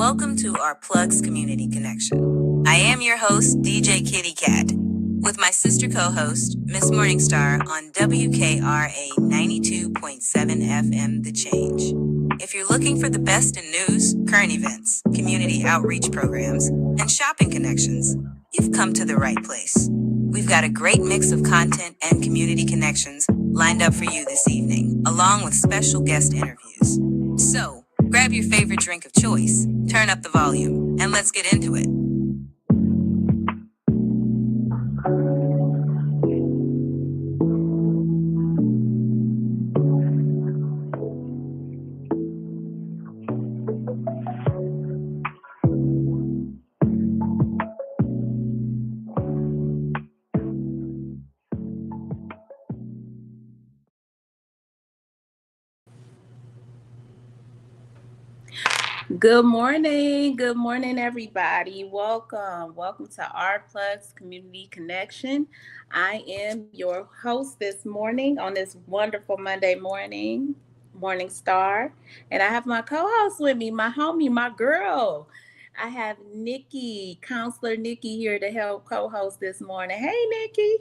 welcome to our Plugs Community Connection. I am your host, DJ Kitty Cat, with my sister co-host, Miss Morningstar on WKRA 92.7 FM The Change. If you're looking for the best in news, current events, community outreach programs, and shopping connections, you've come to the right place. We've got a great mix of content and community connections lined up for you this evening, along with special guest interviews. So, grab your favorite drink of choice, turn up the volume, and let's get into it. Good morning, everybody. Welcome to our Plugs Community Connection. I am your host this morning on this wonderful Monday morning, Morningstar, and I have my co-host with me, my homie, my girl. I have Nikki, Counselor Nikki, here to help co-host this morning. Hey, Nikki.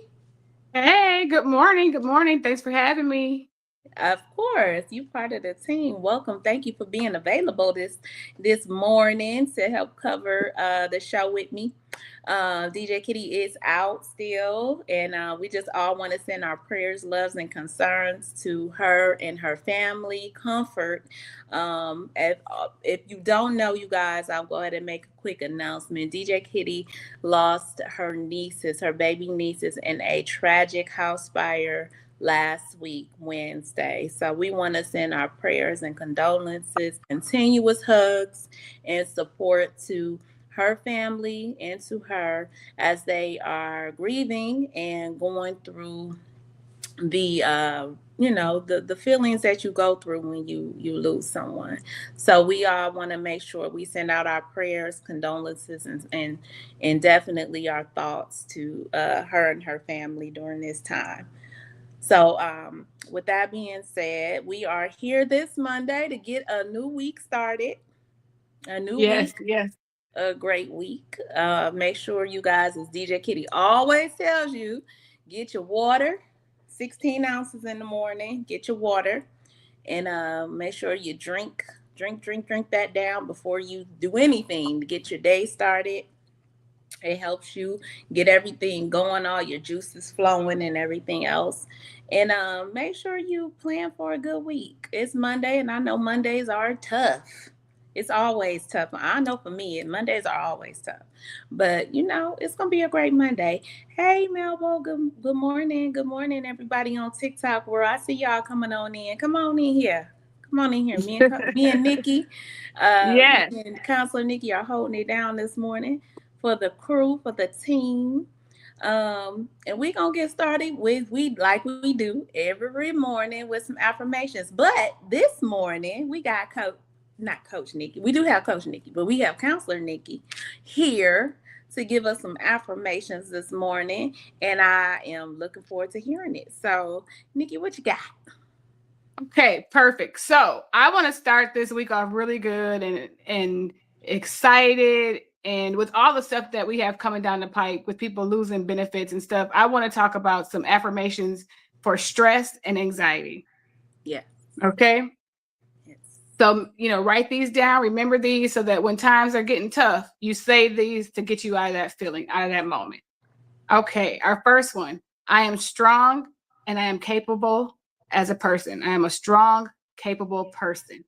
Hey, good morning. Good morning. Thanks for having me. Of course, you're part of the team. Welcome. Thank you for being available this morning to help cover the show with me. DJ Kitty is out still, and we just all want to send our prayers, loves, and concerns to her and her family. Comfort. If you don't know, you guys, I'll go ahead and make a quick announcement. DJ Kitty lost her baby nieces, in a tragic house fire last week, Wednesday. So we want to send our prayers and condolences, continuous hugs, and support to her family and to her as they are grieving and going through the the feelings that you go through when you lose someone. So we all want to make sure we send out our prayers, condolences, and definitely our thoughts to her and her family during this time. So, with that being said, we are here this Monday to get a new week started. A new week, Yes. a great week. Make sure you guys, as DJ Kitty always tells you, get your water, 16 ounces in the morning. Get your water, and make sure you drink that down before you do anything to get your day started. It helps you get everything going, all your juices flowing and everything else. And make sure you plan for a good week. It's Monday, and I know Mondays are tough. It's always tough. I know for me, Mondays are always tough. But, it's going to be a great Monday. Hey, Melbo, good morning. Good morning, everybody on TikTok, where I see y'all coming on in. Come on in here. Come on in here. Me and Nikki, Yes. me and Counselor Nikki are holding it down this morning for the crew, for the team. And we're gonna get started with we do every morning with some affirmations. But this morning we got not Coach Nikki. We do have Coach Nikki, but we have Counselor Nikki here to give us some affirmations this morning. And I am looking forward to hearing it. So, Nikki, what you got? Okay, perfect. So I want to start this week off really good and excited. And with all the stuff that we have coming down the pike with people losing benefits and stuff, I want to talk about some affirmations for stress and anxiety. Yeah. Okay. Yes. So, write these down, remember these so that when times are getting tough, you say these to get you out of that feeling, out of that moment. Okay. Our first one, I am strong and I am capable as a person. I am a strong, capable person.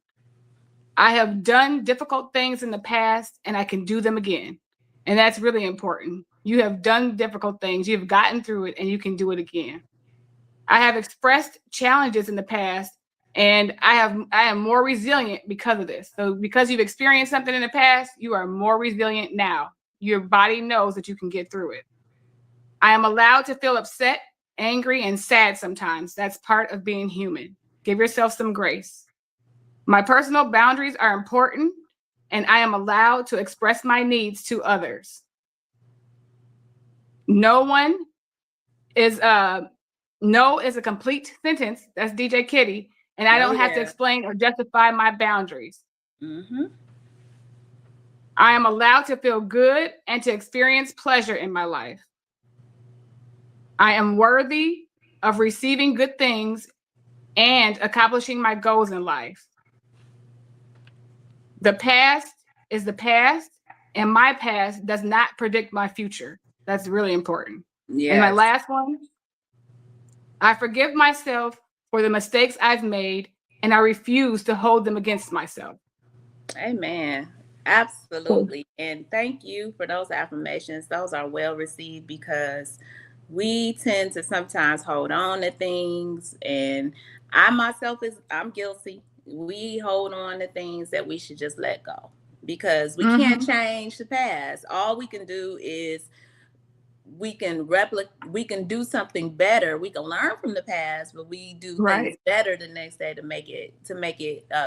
I have done difficult things in the past and I can do them again. And that's really important. You have done difficult things, you've gotten through it, and you can do it again. I have expressed challenges in the past and I am more resilient because of this. So because you've experienced something in the past, you are more resilient now. Your body knows that you can get through it. I am allowed to feel upset, angry, and sad sometimes. That's part of being human. Give yourself some grace. My personal boundaries are important, and I am allowed to express my needs to others. No is a complete sentence. That's DJ Kitty, and I don't have to explain or justify my boundaries. Mm-hmm. I am allowed to feel good and to experience pleasure in my life. I am worthy of receiving good things and accomplishing my goals in life. The past is the past, and my past does not predict my future. That's really important. Yes. And my last one, I forgive myself for the mistakes I've made, and I refuse to hold them against myself. Amen. Absolutely. And thank you for those affirmations. Those are well received because we tend to sometimes hold on to things, and I myself I'm guilty. We hold on to things that we should just let go because we can't change the past. All we can do is we can do something better. We can learn from the past, but we do things better the next day to make it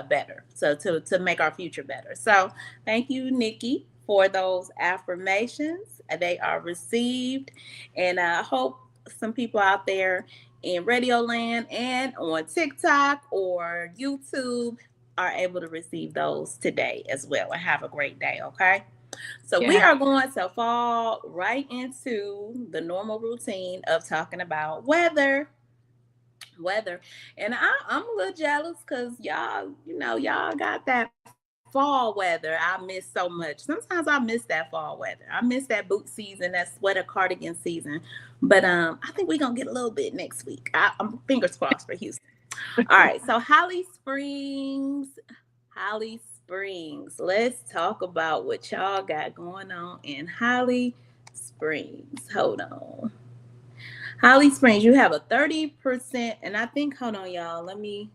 better. So to make our future better. So thank you, Nikki, for those affirmations. They are received, and I hope some people out there in Radio Land and on TikTok or YouTube are able to receive those today as well, and have a great day. Okay. So we are going to fall right into the normal routine of talking about weather. And I'm a little jealous because y'all got that fall weather. I miss so much. Sometimes I miss that fall weather. I miss that boot season, that sweater cardigan season. But I think we're gonna get a little bit next week. I'm fingers crossed for Houston. All right, so Holly Springs. Let's talk about what y'all got going on in Holly Springs. Hold on. Holly Springs, you have a 30%, and I think, hold on, y'all. Let me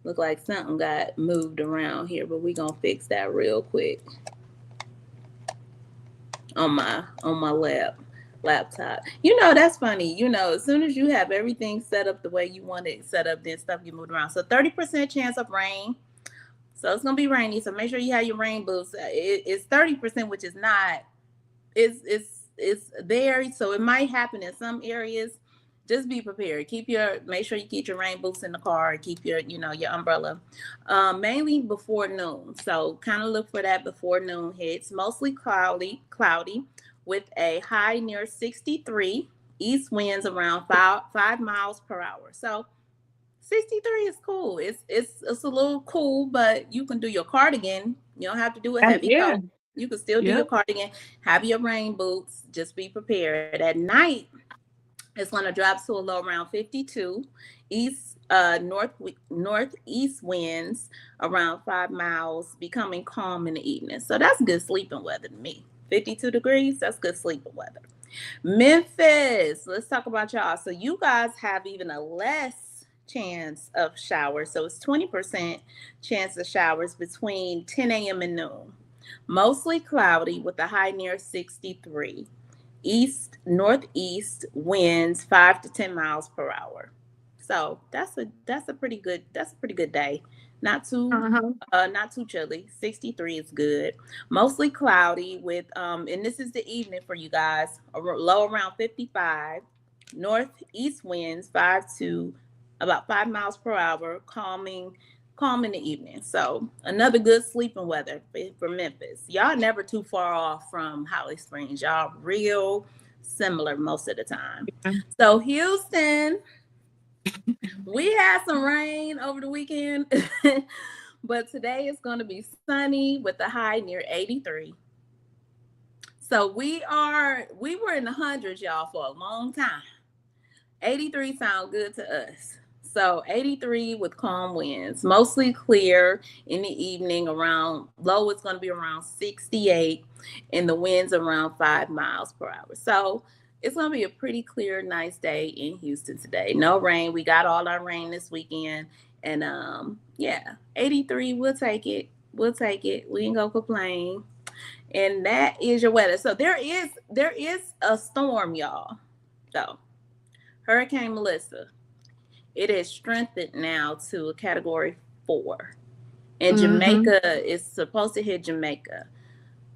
look like something got moved around here, but we're gonna fix that real quick on my laptop. That's funny. As soon as you have everything set up the way you want it set up, then stuff get moved around. So 30% chance of rain. So it's gonna be rainy. So make sure you have your rain boots. It's 30%, which is not. It's there. So it might happen in some areas. Just be prepared. Make sure you keep your rain boots in the car. Keep your umbrella. Mainly before noon. So kind of look for that before noon hits. Mostly cloudy, with a high near 63. East winds around 5 miles per hour. So 63 is cool. It's a little cool, but you can do your cardigan. You don't have to do a heavy coat. You can still do your cardigan. Have your rain boots. Just be prepared. At night, it's going to drop to a low around 52. Northeast winds around 5 miles, becoming calm in the evening. So that's good sleeping weather to me. 52 degrees, that's good sleeping weather. Memphis, let's talk about y'all. So you guys have even a less chance of showers. So it's 20% chance of showers between 10 a.m. and noon. Mostly cloudy with a high near 63. Northeast winds 5 to 10 miles per hour. So that's a pretty good day. Not too chilly. 63 is good. Mostly cloudy with and this is the evening for you guys. A low around 55. Northeast winds about 5 miles per hour, calm in the evening. So another good sleeping weather for Memphis. Y'all never too far off from Holly Springs. Y'all real similar most of the time. So Houston, we had some rain over the weekend, but today it's going to be sunny with a high near 83. So we were in the hundreds, y'all, for a long time. 83 sound good to us. So 83 with calm winds, mostly clear in the evening. Low is going to be around 68, and the winds around 5 miles per hour. So it's going to be a pretty clear, nice day in Houston today. No rain. We got all our rain this weekend, and 83. We'll take it. We ain't gonna complain. And that is your weather. So there is a storm, y'all. So Hurricane Melissa. It is strengthened now to a category 4. And Jamaica is supposed to hit Jamaica,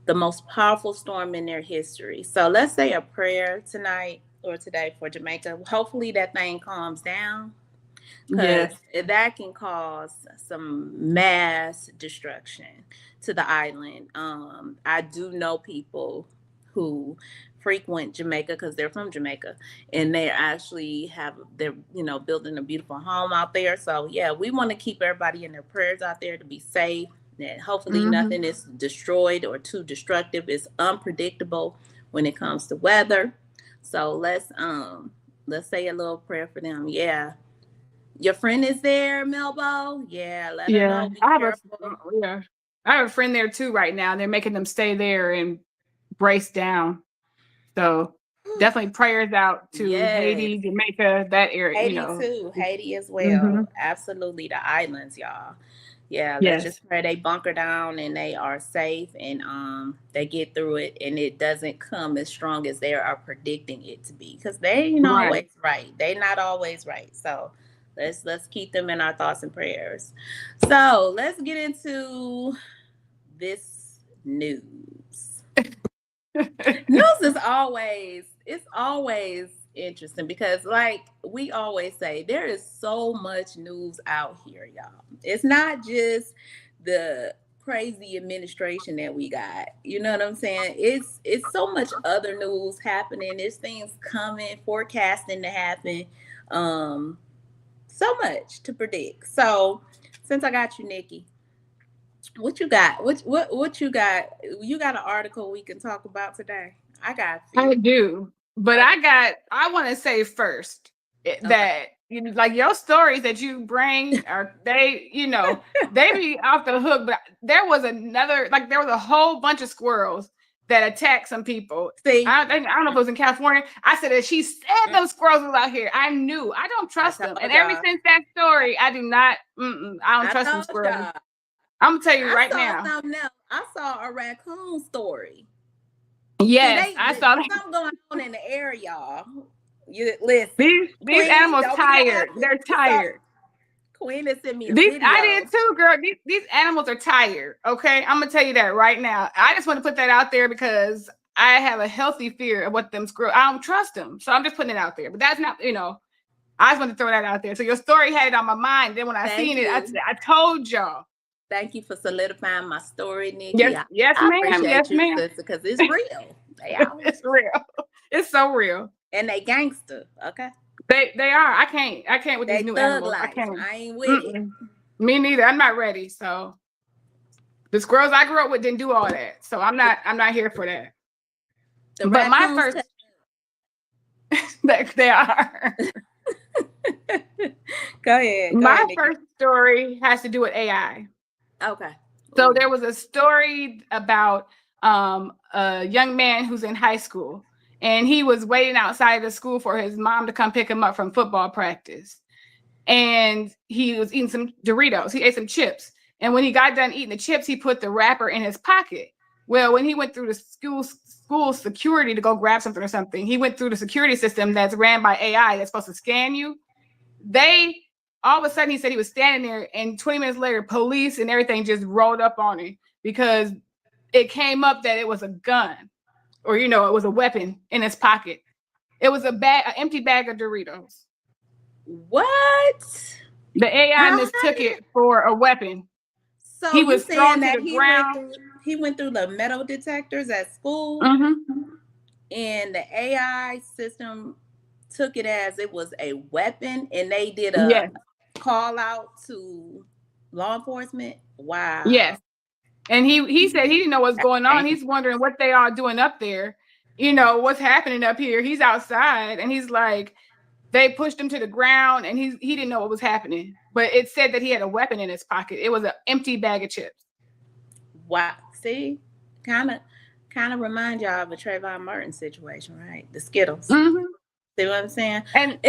the most powerful storm in their history. So let's say a prayer tonight or today for Jamaica. Hopefully that thing calms down. because Yes. that can cause some mass destruction to the island. I do know people who frequent Jamaica because they're from Jamaica, and they actually they're building a beautiful home out there. So yeah, we want to keep everybody in their prayers out there to be safe. And hopefully Mm-hmm. nothing is destroyed or too destructive. It's unpredictable when it comes to weather. So let's say a little prayer for them. Yeah. Your friend is there, Melbo? Yeah, let her Yeah. know. Be careful. Yeah. I have a friend there too right now. They're making them stay there and brace down. So definitely prayers out to Yes. Haiti, Jamaica, that area, Haiti too. Haiti as Mm-hmm. well. Absolutely. The islands, y'all. Yeah, let's Yes. just pray they bunker down and they are safe and they get through it and it doesn't come as strong as they are predicting it to be. Because they ain't Right. always right. They not always right. So let's keep them in our thoughts and prayers. So let's get into this news. News is always interesting because like we always say there is so much news out here, y'all. It's not just the crazy administration that we got. You know what I'm saying? It's so much other news happening. There's things coming, forecasting to happen. Um so much to predict. So since I got you, Nikki, what you got? What you got? You got an article we can talk about today? I got a I few. do. But Okay. I want to say first Okay. that like your stories that you bring are they be off the hook. But there was there was a whole bunch of squirrels that attacked some people. See, I don't know if it was in California. I said that she said mm, those squirrels was out here. I knew. I don't I trust them. And told ever y'all. since that story, I do not. I don't I trust them told squirrels. y'all. I'm gonna tell you I right saw now. something else. I saw a raccoon story. See, Yes, I saw that. something going on in the air, y'all. You listen, These Queen. animals Don't be tired. laughing. They're You saw tired. Queen that sent me a These I video. did too, girl. These animals are tired. Okay, I'm gonna tell you that right now. I just want to put that out there because I have a healthy fear of what them squirrels. I don't trust them, so I'm just putting it out there. But that's not, I just want to throw that out there. So your story had it on my mind. Then when I Thank seen it, you. I told y'all. Thank you for solidifying my story, Nikki. Yes, I, yes, I ma'am. Yes, appreciate you, ma'am. sister, because it's real. They out here. It's real. It's so real. And they gangster, okay? They are. I can't with these They new thug animals. I life. can't. I ain't with it. Mm-mm. Me neither. I'm not ready. So the squirrels I grew up with didn't do all that. So I'm not here for that. The But my raccoons first they are. Go ahead. Go My ahead, Nikki. first story has to do with AI. Okay. So Ooh. there was a story about a young man who's in high school, and he was waiting outside the school for his mom to come pick him up from football practice. And he was eating some Doritos. He ate some chips. And when he got done eating the chips, he put the wrapper in his pocket. Well, when he went through the school security to go grab something or something, he went through the security system that's ran by AI that's supposed to scan you. They all of a sudden he said he was standing there, and 20 minutes later, police and everything just rolled up on him because it came up that it was a gun, or it was a weapon in his pocket. It was an empty bag of Doritos. What? The AI How mistook it for a weapon. So He you was saying thrown to that the ground. he went through the metal detectors at school Mm-hmm. and the AI system took it as it was a weapon and they did a Yes. call out to law enforcement? Wow. Yes. And he said he didn't know what's going on. He's wondering what they are doing up there. What's happening up here. He's outside and he's like, they pushed him to the ground and he didn't know what was happening. But it said that he had a weapon in his pocket. It was an empty bag of chips. Wow. See? Kind of remind y'all of a Trayvon Martin situation, right? The Skittles. Mm-hmm. See what I'm saying? And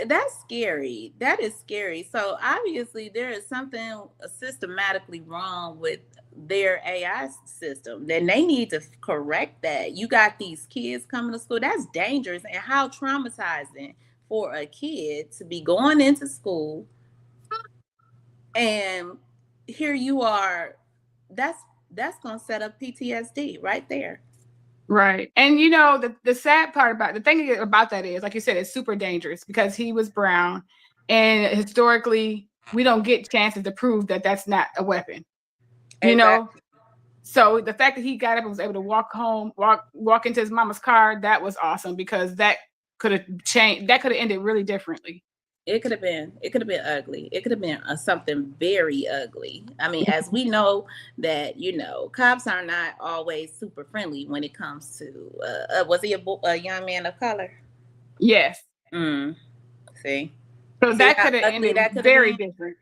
That's scary. That is scary. So obviously there is something systematically wrong with their AI system. Then they need to correct that. You got these kids coming to school. That's dangerous and how traumatizing for a kid to be going into school and here you are. That's gonna set up PTSD right there. right. And the sad part about the thing about that is, like you said, it's super dangerous because he was brown And historically, we don't get chances to prove that that's not a weapon. You Exactly. know? So the fact that he got up and was able to walk home, walk into his mama's car, that was awesome, because that could have changed. That could have ended really differently. It could have been ugly. It could have been something very ugly. I mean, as we know that, cops are not always super friendly when it comes to, was he a young man of color? Yes. See? So that could have ended very been? different.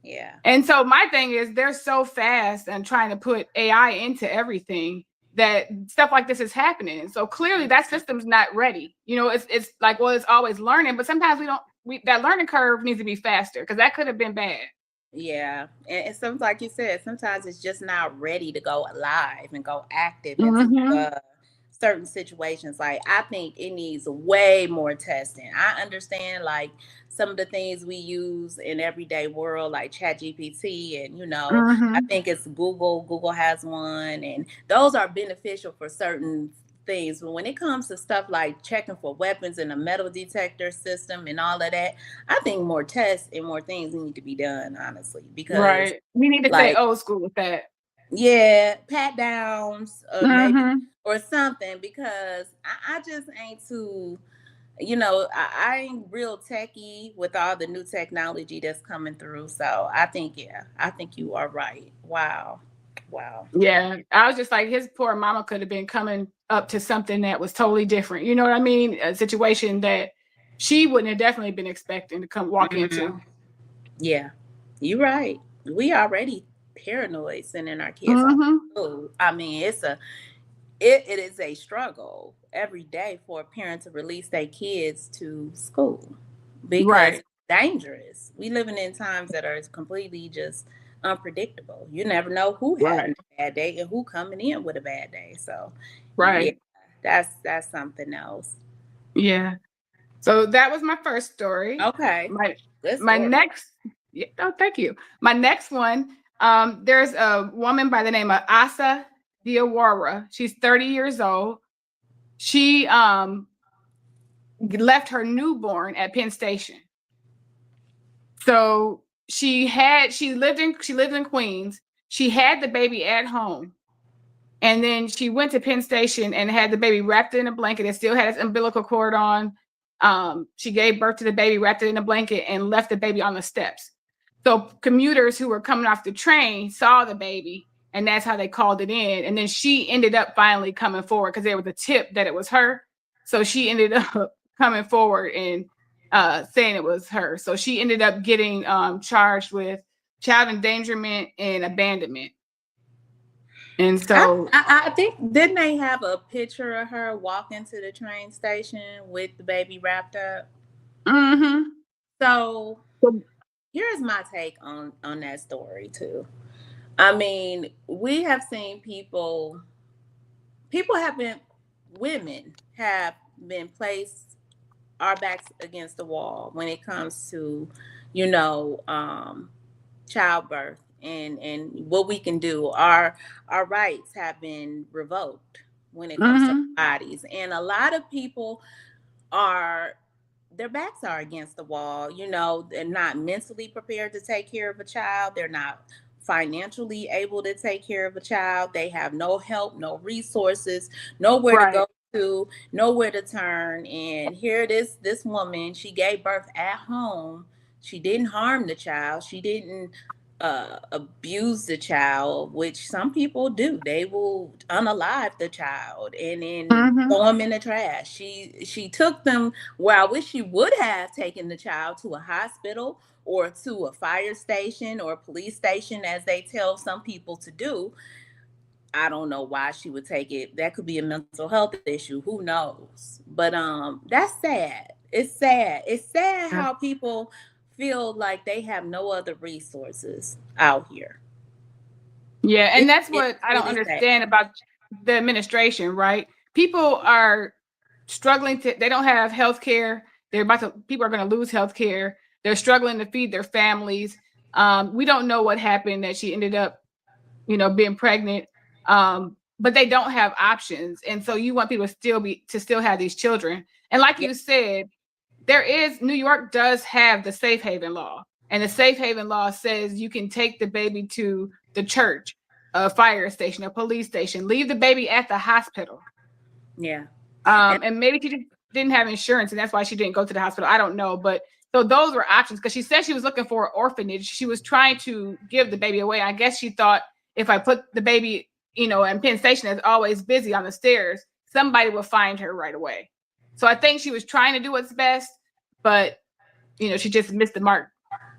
Yeah. And so my thing is, they're so fast and trying to put AI into everything that stuff like this is happening. So clearly that system's not ready. It's like, well, it's always learning, but sometimes that learning curve needs to be faster, because that could have been bad. Yeah. And sometimes, like you said, sometimes it's just not ready to go live and go active into certain situations. Like, I think it needs way more testing. I understand, like, some of the things we use in everyday world, like ChatGPT, and I think it's Google has one, and those are beneficial for certain things. But when it comes to stuff like checking for weapons and a metal detector system and all of that, I think more tests and more things need to be done, honestly, because we need to stay old school with that. Yeah, pat downs, maybe, or something, because I just ain't too, I ain't real techie with all the new technology that's coming through. So I think you are right. Wow. Yeah, I was just like, his poor mama could have been coming up to something that was totally different. You know what I mean? A situation that she wouldn't have definitely been expecting to come walk into. Yeah, you're right. We already paranoid sending our kids off to school. I mean, it is a struggle every day for a parent to release their kids to school, because it's dangerous. We living in times that are completely just unpredictable. You never know who had a bad day and who coming in with a bad day. So yeah, that's something else. Yeah. So that was my first story. Okay. My next, thank you. My next one, there's a woman by the name of Asa Diawara. She's 30 years old. She left her newborn at Penn Station. So she lived in Queens. She had the baby at home. And then she went to Penn Station and had the baby wrapped in a blanket. It still had its umbilical cord on. She gave birth to the baby, wrapped it in a blanket, and left the baby on the steps. So commuters who were coming off the train saw the baby, and that's how they called it in. And then she ended up finally coming forward, because there was a tip that it was her. So she ended up coming forward and saying it was her. So she ended up getting charged with child endangerment and abandonment. And so I think, didn't they have a picture of her walking to the train station with the baby wrapped up? So here's my take on that story too. I mean, we have seen women have been placed our backs against the wall when it comes to, childbirth and what we can do. Our rights have been revoked when it comes to bodies, and a lot of people their backs are against the wall. They're not mentally prepared to take care of a child. They're not financially able to take care of a child. They have no help, no resources, nowhere to go to, nowhere to turn. And here this woman, she gave birth at home. She didn't harm the child. She didn't abuse the child, which some people do. They will unalive the child and then throw them in the trash. She took them where I wish she would have taken the child, to a hospital or to a fire station or a police station, as they tell some people to do. I don't know why she would take it. That could be a mental health issue. Who knows? But that's sad. It's sad. It's sad how people feel like they have no other resources out here. Yeah, and that's what I don't understand about the administration, right? People are struggling they don't have health care. People are going to lose health care. They're struggling to feed their families. We don't know what happened, that she ended up, being pregnant. But they don't have options. And so you want people to still have these children. And like you said, New York does have the safe haven law. And the safe haven law says you can take the baby to the church, a fire station, a police station, leave the baby at the hospital. Yeah. And maybe she didn't have insurance and that's why she didn't go to the hospital. I don't know. But so those were options because she said she was looking for an orphanage. She was trying to give the baby away. I guess she thought if I put the baby, and Penn Station is always busy on the stairs, somebody will find her right away. So I think she was trying to do what's best, but she just missed the mark.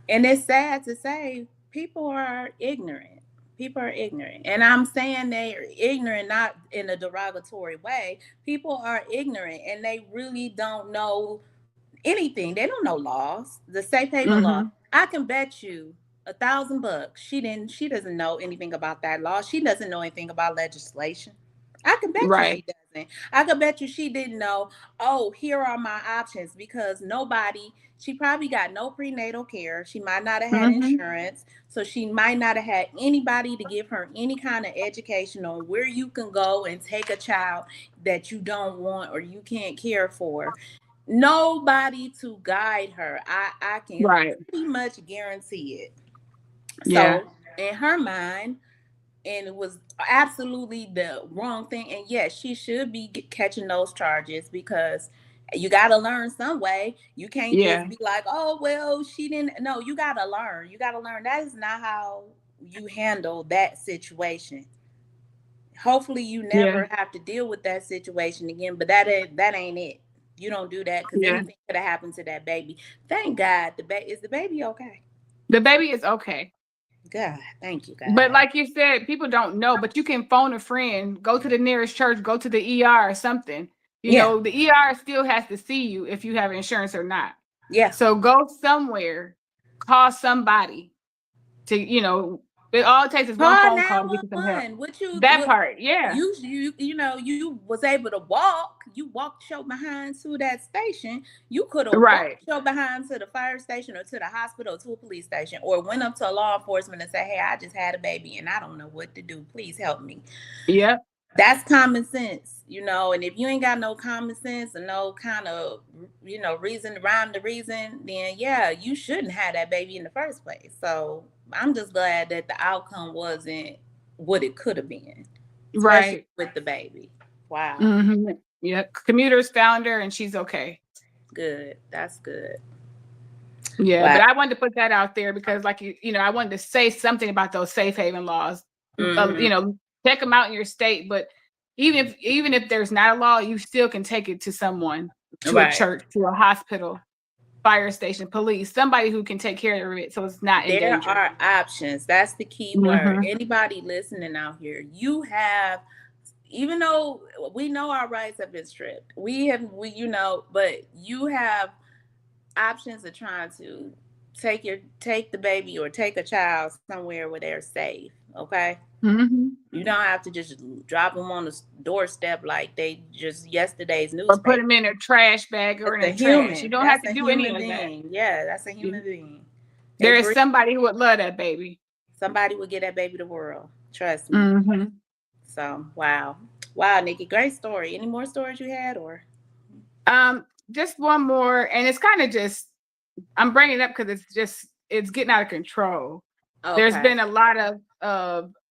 And it's sad to say people are ignorant. People are ignorant. And I'm saying they're ignorant not in a derogatory way. People are ignorant and they really don't know anything. They don't know laws. The safe haven law. I can bet you $1,000 she doesn't know anything about that law. She doesn't know anything about legislation. I can bet you she doesn't. I can bet you she didn't know, here are my options, because she probably got no prenatal care. She might not have had insurance. So she might not have had anybody to give her any kind of education on where you can go and take a child that you don't want or you can't care for. Nobody to guide her. I can pretty much guarantee it. So in her mind, and it was absolutely the wrong thing. And yes, she should be catching those charges because you got to learn some way. You can't just be like, oh, well, she didn't. No, you got to learn. You got to learn. That is not how you handle that situation. Hopefully you never have to deal with that situation again, but that ain't it. You don't do that because anything could have happened to that baby. Thank God. Is the baby okay? The baby is okay. God, thank you, God. But like you said, people don't know, but you can phone a friend, go to the nearest church, go to the ER or something. The ER still has to see you if you have insurance or not. Yeah. So go somewhere, call somebody to, it all takes is one phone call to get you some help. You was able to walk. You walked your behind to that station. You could have walked your behind to the fire station or to the hospital or to a police station, or went up to a law enforcement and said, hey, I just had a baby and I don't know what to do. Please help me. Yeah. That's common sense, and if you ain't got no common sense and no kind of, reason around the reason, then you shouldn't have that baby in the first place. So I'm just glad that the outcome wasn't what it could have been. Especially with the baby. Wow. Mm-hmm. Yeah. Commuters found her and she's okay. Good. That's good. Yeah. Wow. But I wanted to put that out there because I wanted to say something about those safe haven laws. Check them out in your state, but even if there's not a law, you still can take it to someone, to a church, to a hospital, fire station, police, somebody who can take care of it so it's not in danger. There are options. That's the key word. Anybody listening out here, you have, even though we know our rights have been stripped, but you have options of trying to take the baby or take a child somewhere where they're safe. Okay. You don't have to just drop them on the doorstep like they just yesterday's newspaper. Or put them in a trash bag or in a trash. You don't have to do any of that. Yeah, that's a human being. There is somebody who would love that baby. Somebody would get that baby the world. Trust me. So, wow, Nikki, great story. Any more stories you had, or? Just one more, and it's kind of just, I'm bringing it up because it's getting out of control. Okay. There's been a lot of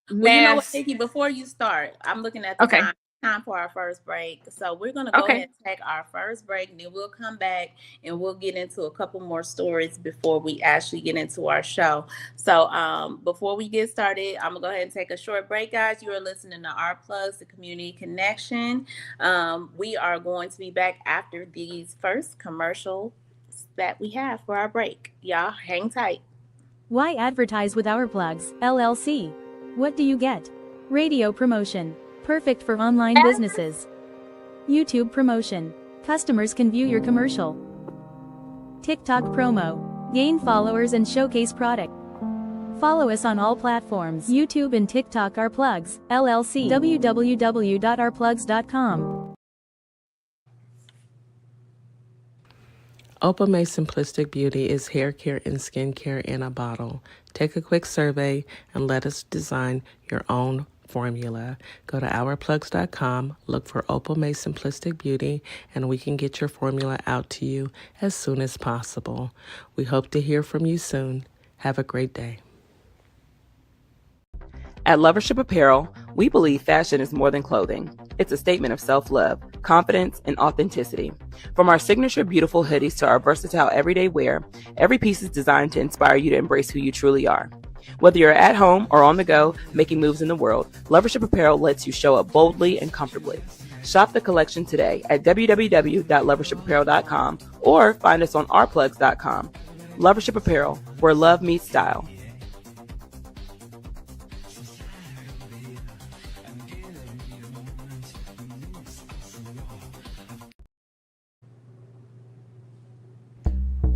what, Nikki, before you start, I'm looking at the time for our first break. So we're going to go ahead and take our first break, and then we'll come back and we'll get into a couple more stories before we actually get into our show. So before we get started, I'm going to go ahead and take a short break, guys. You are listening to Our Plugs, the Community Connection. We are going to be back after these first commercials that we have for our break. Y'all hang tight. Why advertise with Our Plugs, LLC? What do you get? Radio promotion. Perfect for online businesses. YouTube promotion. Customers can view your commercial. TikTok promo. Gain followers and showcase product. Follow us on all platforms. YouTube and TikTok. Our Plugs, LLC. www.ourplugs.com. Opa May Simplistic Beauty is hair care and skin care in a bottle. Take a quick survey and let us design your own formula. Go to ourplugs.com, look for Opal May Simplistic Beauty, and we can get your formula out to you as soon as possible. We hope to hear from you soon. Have a great day. At Lovership Apparel, we believe fashion is more than clothing. It's a statement of self-love, confidence, and authenticity. From our signature beautiful hoodies to our versatile everyday wear, every piece is designed to inspire you to embrace who you truly are. Whether you're at home or on the go, making moves in the world, Lovership Apparel lets you show up boldly and comfortably. Shop the collection today at www.lovershipapparel.com or find us on ourplugs.com. Lovership Apparel, where love meets style.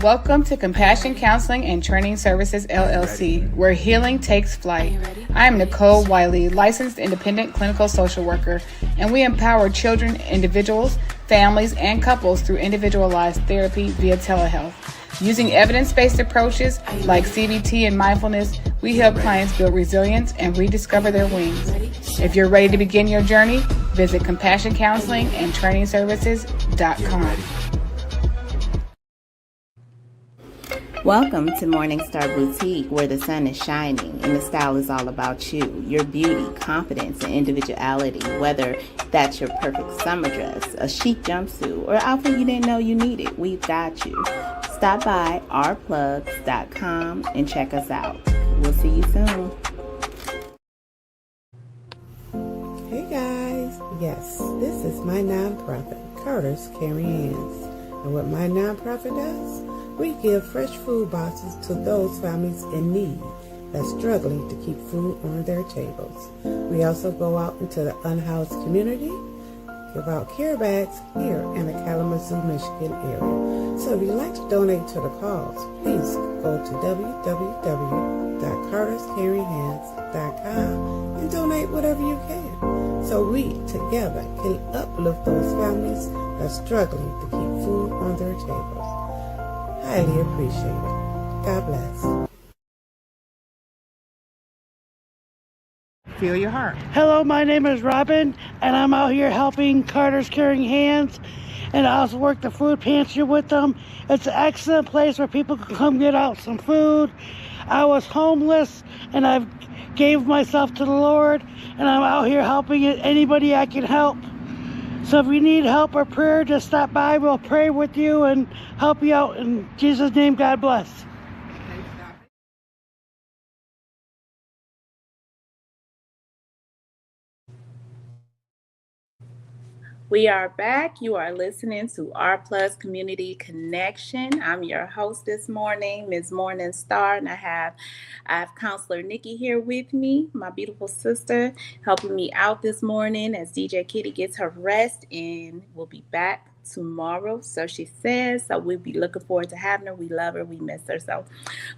Welcome to Compassion Counseling and Training Services, LLC, where healing takes flight. I am Nicole Wiley, licensed independent clinical social worker, and we empower children, individuals, families, and couples through individualized therapy via telehealth. Using evidence-based approaches like CBT and mindfulness, we help clients build resilience and rediscover their wings. If you're ready to begin your journey, visit CompassionCounselingandTrainingServices.com. Welcome to Morningstar Boutique, where the sun is shining and the style is all about you, your beauty, confidence, and individuality. Whether that's your perfect summer dress, a chic jumpsuit, or outfit you didn't know you needed, we've got you. Stop by ourplugs.com and check us out. We'll see you soon. Hey guys, yes, this is my nonprofit, Carter's Caring Hands. And what my nonprofit does? We give fresh food boxes to those families in need that's struggling to keep food on their tables. We also go out into the unhoused community, give out care bags here in the Kalamazoo, Michigan area. So if you'd like to donate to the cause, please go to www.carterscaringhands.com and donate whatever you can, so we together can uplift those families that's struggling to keep food on their tables. Highly appreciate it. God bless. Feel your heart. Hello, my name is Robin, and I'm out here helping Carter's Caring Hands, and I also work the food pantry with them. It's an excellent place where people can come get out some food. I was homeless, and I've gave myself to the Lord, and I'm out here helping anybody I can help. So if you need help or prayer, just stop by. We'll pray with you and help you out. In Jesus' name, God bless. We are back. You are listening to Our Plus Community Connection. I'm your host this morning, Ms. Morningstar, and I have Counselor Nikki here with me, my beautiful sister, helping me out this morning as DJ Kitty gets her rest, and we'll be back tomorrow, so she says. So we'll be looking forward to having her. We love her. We miss her. So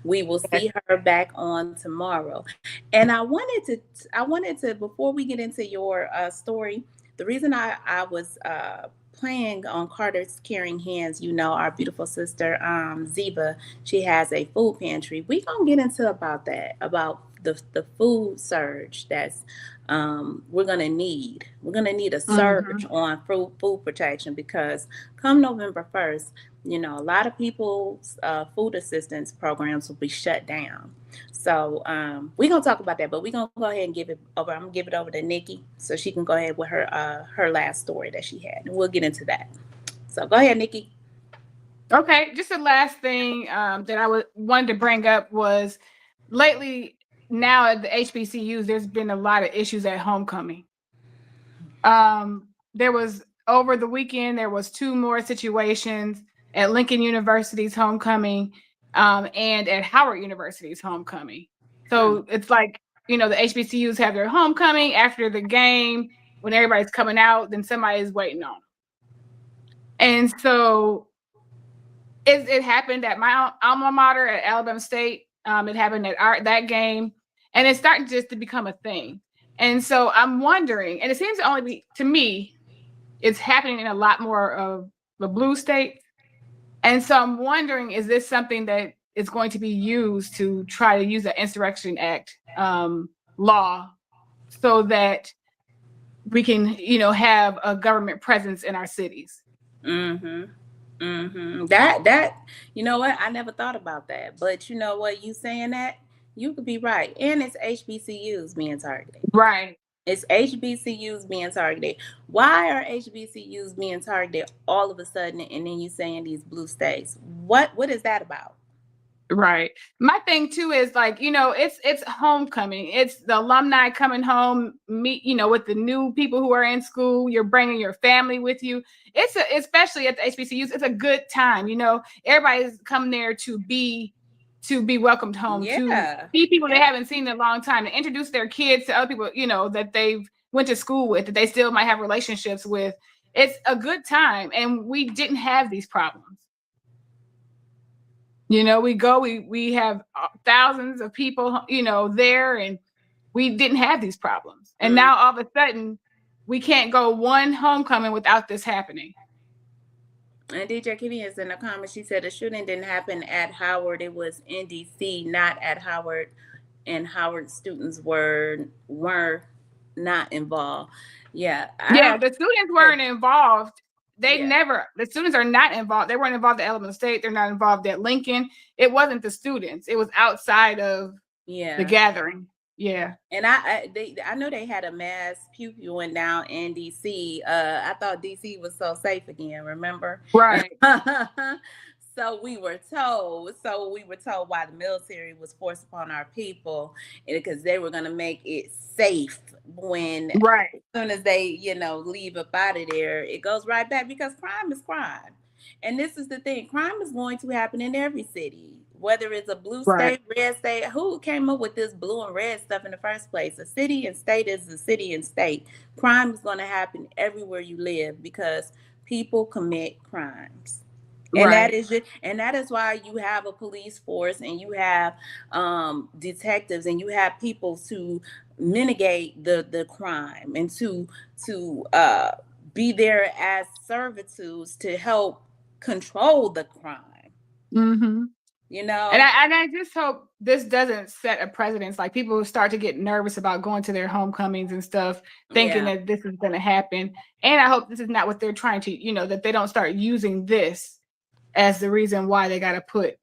we will see her back on tomorrow. And I wanted to before we get into your story. The reason I was playing on Carter's Caring Hands, you know, our beautiful sister, Ziba, she has a food pantry. We're going to get into about the food surge that's we're going to need. We're going to need a surge on food protection, because come November 1st, you know, a lot of people's food assistance programs will be shut down. So we're going to talk about that, but we're going to go ahead and give it over. I'm going to give it over to Nikki so she can go ahead with her last story that she had, and we'll get into that. So go ahead, Nikki. Okay, just the last thing that I wanted to bring up was lately now at the HBCUs, there's been a lot of issues at homecoming. There was over the weekend, there was 2 more situations at Lincoln University's homecoming and at Howard University's homecoming. So it's like, you know, the HBCUs have their homecoming after the game. When everybody's coming out, then somebody's waiting on them. And so it happened at my alma mater at Alabama State. It happened at that game. And it's starting just to become a thing. And so I'm wondering, and it seems to only be, to me, it's happening in a lot more of the blue states. And so I'm wondering, is this something that is going to be used to try to use the Insurrection Act law so that we can, have a government presence in our cities. That you know what? I never thought about that. But you know what? You saying that, you could be right. And it's HBCUs being targeted. Right. It's HBCUs being targeted. Why are HBCUs being targeted all of a sudden? And then you saying these blue states? What is that about? Right. My thing too is like, it's homecoming. It's the alumni coming home, meet, with the new people who are in school. You're bringing your family with you. Especially at the HBCUs, it's a good time. Everybody's come there to be welcomed home, to see people they haven't seen in a long time, to introduce their kids to other people, that they've went to school with, that they still might have relationships with. It's a good time. And we didn't have these problems. We have thousands of people, there, and we didn't have these problems. And now all of a sudden we can't go one homecoming without this happening. And DJ Kitty is in the comments. She said the shooting didn't happen at Howard. It was in DC, not at Howard. And Howard students were not involved. Yeah. The students weren't involved. The students are not involved. They weren't involved at Elementary State. They're not involved at Lincoln. It wasn't the students. It was outside of the gathering. Yeah. And I know they had a mass pew went down in DC. I thought DC was so safe again, remember? Right. So we were told why the military was forced upon our people, because they were going to make it safe when as soon as they, leave up out of there, it goes right back, because crime is crime. And this is the thing, crime is going to happen in every city, whether it's a blue state, red state. Who came up with this blue and red stuff in the first place? A city and state is a city and state. Crime is going to happen everywhere you live because people commit crimes. And that is why you have a police force, and you have detectives, and you have people to mitigate the crime, and to be there as servitudes to help control the crime. Mm-hmm. And I just hope this doesn't set a precedence. Like, people start to get nervous about going to their homecomings and stuff, thinking that this is going to happen. And I hope this is not what they're trying to, that they don't start using this as the reason why they got to put,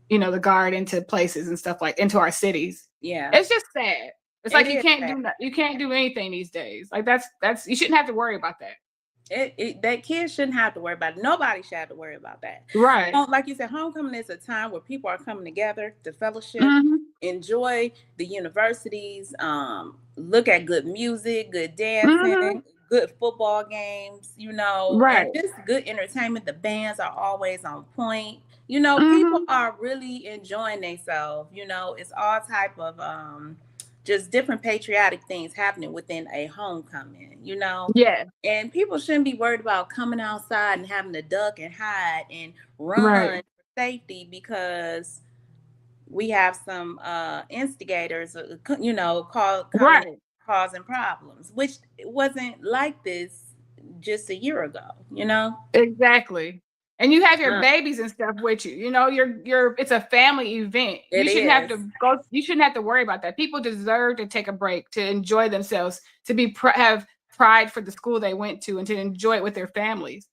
the guard into places and stuff, like into our cities. Yeah. It's just sad. It's like you can't do anything these days. Like that's you shouldn't have to worry about that. That kids shouldn't have to worry about it. Nobody should have to worry about that. Right. Like you said, homecoming is a time where people are coming together to fellowship, enjoy the universities, look at good music, good dancing, good football games, and just good entertainment. The bands are always on point. People are really enjoying themselves. It's all type of just different patriotic things happening within a homecoming, Yeah. And people shouldn't be worried about coming outside and having to duck and hide and run for safety, because we have some instigators, causing problems, which wasn't like this just a year ago, Exactly. And you have your babies and stuff with you. It's a family event. You shouldn't have to worry about that. People deserve to take a break, to enjoy themselves, to have pride for the school they went to, and to enjoy it with their families.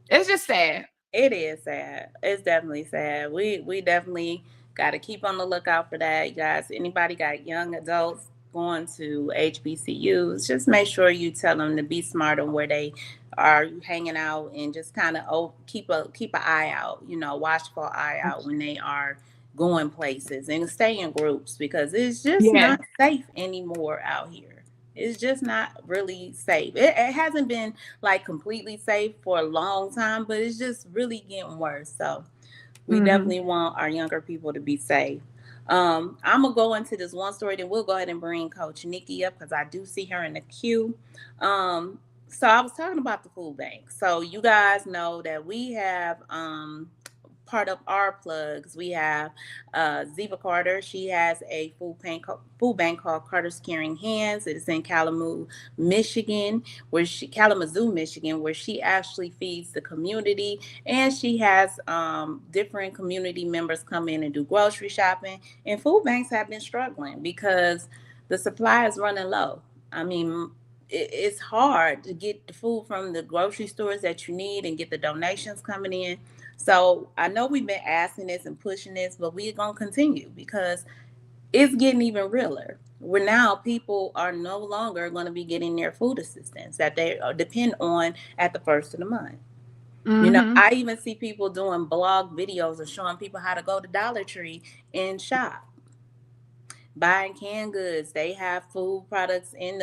It's just sad. It is sad. It's definitely sad. We definitely got to keep on the lookout for that, you guys. Anybody got young adults going to HBCUs, just make sure you tell them to be smart on where they are hanging out, and just kind of keep an eye out, watchful eye out when they are going places, and stay in groups, because it's just not safe anymore out here. It's just not really safe. It hasn't been like completely safe for a long time, but it's just really getting worse. So we definitely want our younger people to be safe. I'm gonna go into this one story, then we'll go ahead and bring Coach Nikki up, because I do see her in the queue. So I was talking about the food bank. So you guys know that we have part of our plugs. We have Ziva Carter. She has a food bank called Carter's Caring Hands. It is in Kalamazoo, Michigan, where she actually feeds the community, and she has different community members come in and do grocery shopping. And food banks have been struggling because the supply is running low. I mean, it's hard to get the food from the grocery stores that you need and get the donations coming in. So I know we've been asking this and pushing this, but we're going to continue because it's getting even realer. Where now people are no longer going to be getting their food assistance that they depend on at the first of the month. You know, Mm-hmm. I even see people doing blog videos and showing people how to go to Dollar Tree and shop, buying canned goods. They have food products in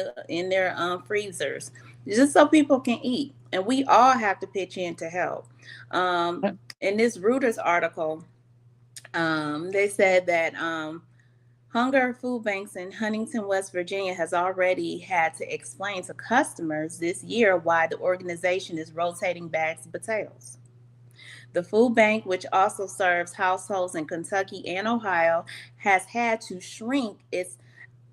their freezers, just so people can eat. And we all have to pitch in to help. In this Reuters article, they said that Hunger Food Banks in Huntington, West Virginia, has already had to explain to customers this year why the organization is rotating bags of potatoes. The food bank, which also serves households in Kentucky and Ohio, has had to shrink its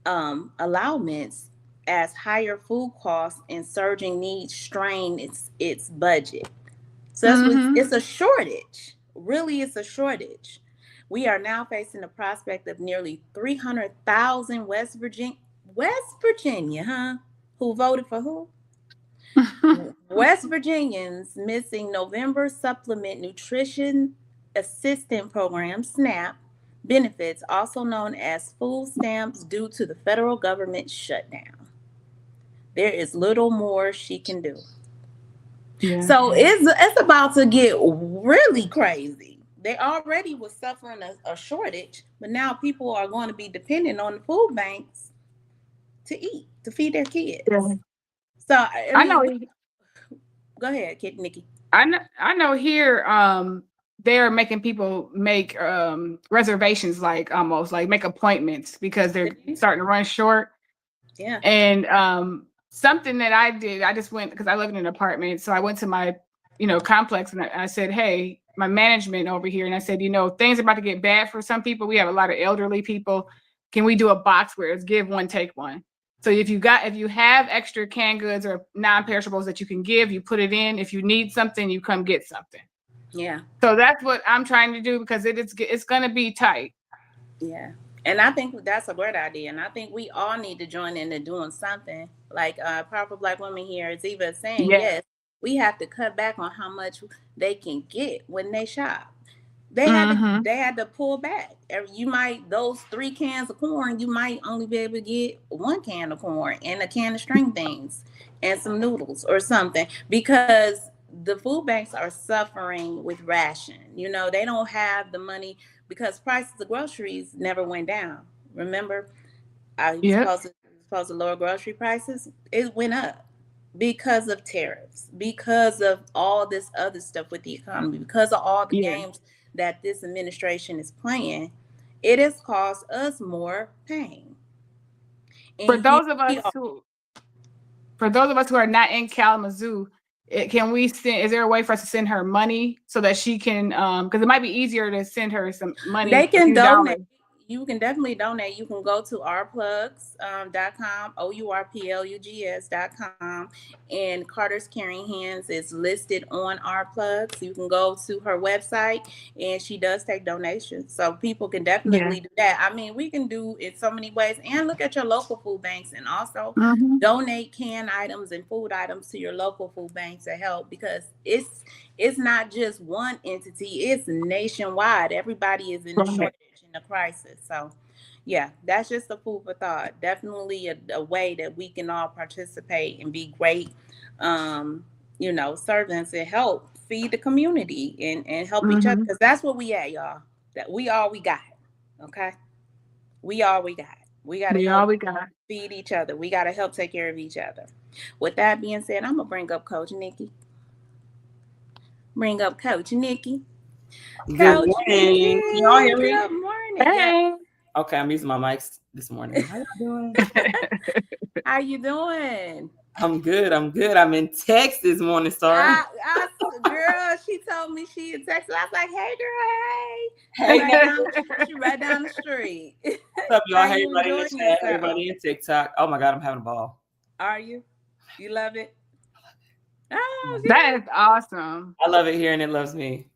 allowance as higher food costs and surging needs strain its budget. So that's what Mm-hmm. it's a shortage. Really, it's a shortage. We are now facing the prospect of nearly 300,000 West Virginia, huh? Who voted for who? West Virginians missing November Supplement Nutrition Assistance Program SNAP benefits, also known as food stamps, due to the federal government shutdown. There is little more she can do. Yeah. So it's about to get really crazy. They already was suffering a shortage, but now people are going to be dependent on the food banks to eat, to feed their Yeah. kids. So I I mean, know. go ahead, Kid Nikki. I know here they're making people make reservations, like almost like make appointments because they're starting to run short. Yeah. And something that I did, I just went because I live in an apartment, so I went to my complex and I said, hey, my management over here, and I said, things are about to get bad for some people. We have a lot of elderly people. Can we do a box where it's give one, take one? So if you have extra canned goods or non-perishables that you can give, you put it in. If you need something, you come get something. Yeah. So that's what I'm trying to do because it's going to be tight. Yeah. And I think that's a great idea. And I think we all need to join into doing something. Like Powerful Black Women here is even saying, Yeah. yes, we have to cut back on how much they can get when they shop. They had to pull back. You might those 3 cans of corn, you might only be able to get 1 can of corn and a can of string beans and some noodles or something because the food banks are suffering with ration. They don't have the money because prices of groceries never went down. Remember, I was Yep. supposed to lower grocery prices. It went up because of tariffs, because of all this other stuff with the economy, because of all the Yeah. games that this administration is playing. It has caused us more pain. For And here those of we us are. who are not in Kalamazoo, can we send? Is there a way for us to send her money so that she can? Because it might be easier to send her some money. They can a few donate. dollars. You can definitely donate. You can go to ourplugs.com, ourplugs.com, and Carter's Caring Hands is listed on Our Plugs. You can go to her website, and she does take donations. So people can definitely do that. I mean, we can do it so many ways. And look at your local food banks, and also donate canned items and food items to your local food banks to help because it's not just one entity, it's nationwide. Everybody is in a shortage, in a crisis. So yeah, that's just a food for thought. Definitely a way that we can all participate and be great servants and help feed the community and help each other because that's what we at, y'all. That we all we got. Okay, we all we got. We got to help feed each other. We got to help take care of each other. With that being said, I'm gonna bring up Coach Nikki. Good morning. Can y'all hear me? Good morning. Hey. Yeah. Okay, I'm using my mics this morning. How you doing? How you doing? I'm good. I'm in Texas this morning, Star. Girl, she told me she in Texas. I was like, hey, girl, hey. She right down the street. What's up, y'all? Hey, everybody in the chat, everybody in TikTok. Oh my God, I'm having a ball. Are you? You love it? Oh, that is awesome. I love it here and it loves me.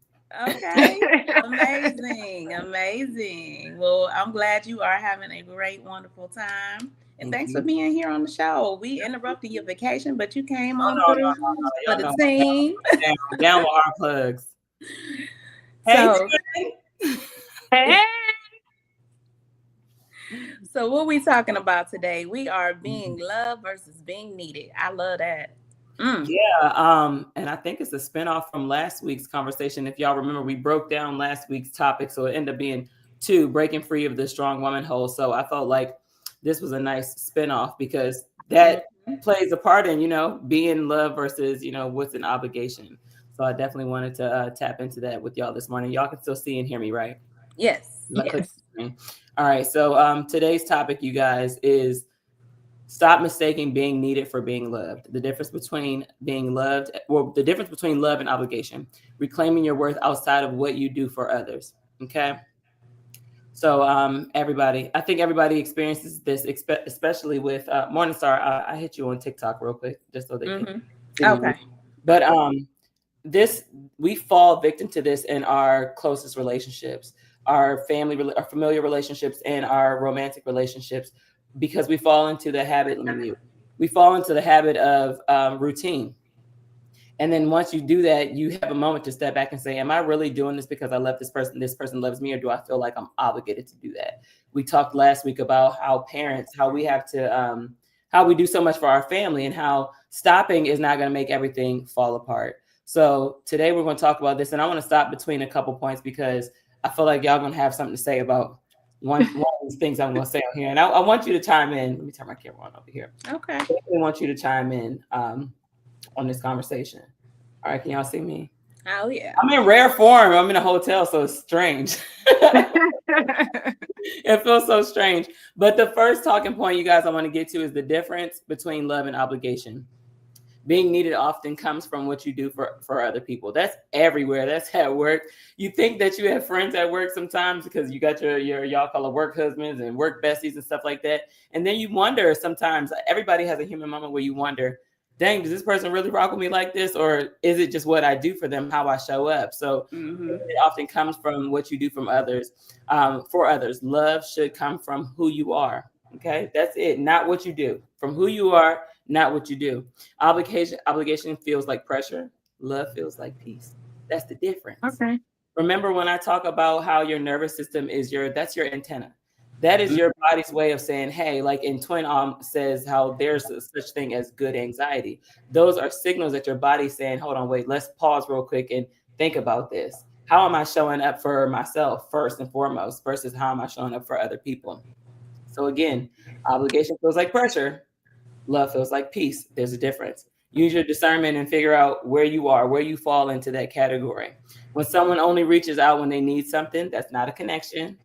Okay. Amazing. Well, I'm glad you are having a great, wonderful time. And Thank thanks for you. being here on the show. We interrupted your vacation, but you came Oh, on no, through for y'all the know. team. Down with our plugs. Hey, So, Hey. so what we talking about today? We are being loved versus being needed. I love that. Yeah, and I think it's a spinoff from last week's conversation. If y'all remember, we broke down last week's topic, so it ended up being 2, breaking free of the strong woman hole. So I felt like this was a nice spinoff because that plays a part in, being love versus, what's an obligation. So I definitely wanted to tap into that with y'all this morning. Y'all can still see and hear me, right? Yes. All right. So today's topic, you guys, is stop mistaking being needed for being loved. The difference between being loved, the difference between love and obligation. Reclaiming your worth outside of what you do for others. Okay. So everybody, I think everybody experiences this, especially with Morningstar. I hit you on TikTok real quick, just so they can see me. Okay. But we fall victim to this in our closest relationships, our family, our familiar relationships, and our romantic relationships, because we fall into the habit. We fall into the habit of routine. And then once you do that, you have a moment to step back and say, am I really doing this because I love this person loves me, or do I feel like I'm obligated to do that? We talked last week about how we have to, how we do so much for our family, and how stopping is not going to make everything fall apart. So today we're going to talk about this, and I want to stop between a couple points because I feel like y'all going to have something to say about one of these things I'm going to say on here. And I want you to chime in. Let me turn my camera on over here. Okay. I want you to chime in on this conversation. All right, can y'all see me? Oh yeah. I'm in rare form. I'm in a hotel, so it's strange. It feels so strange. But the first talking point, you guys, I want to get to is the difference between love and obligation. Being needed often comes from what you do for other people. That's everywhere. That's at work. You think that you have friends at work sometimes because you got your y'all call it work husbands and work besties and stuff like that. And then you wonder sometimes, everybody has a human moment where you wonder, dang, does this person really rock with me like this? Or is it just what I do for them, how I show up? So it often comes from what you do for others. Love should come from who you are. Okay, that's it. Not what you do. From who you are, not what you do. Obligation feels like pressure. Love feels like peace. That's the difference. Okay. Remember when I talk about how your nervous system is that's your antenna. That is your body's way of saying, hey, like in Twin says how there's such thing as good anxiety. Those are signals that your body's saying, hold on, wait, let's pause real quick and think about this. How am I showing up for myself first and foremost versus how am I showing up for other people? So again, obligation feels like pressure. Love feels like peace. There's a difference. Use your discernment and figure out where you are, where you fall into that category. When someone only reaches out when they need something, that's not a connection.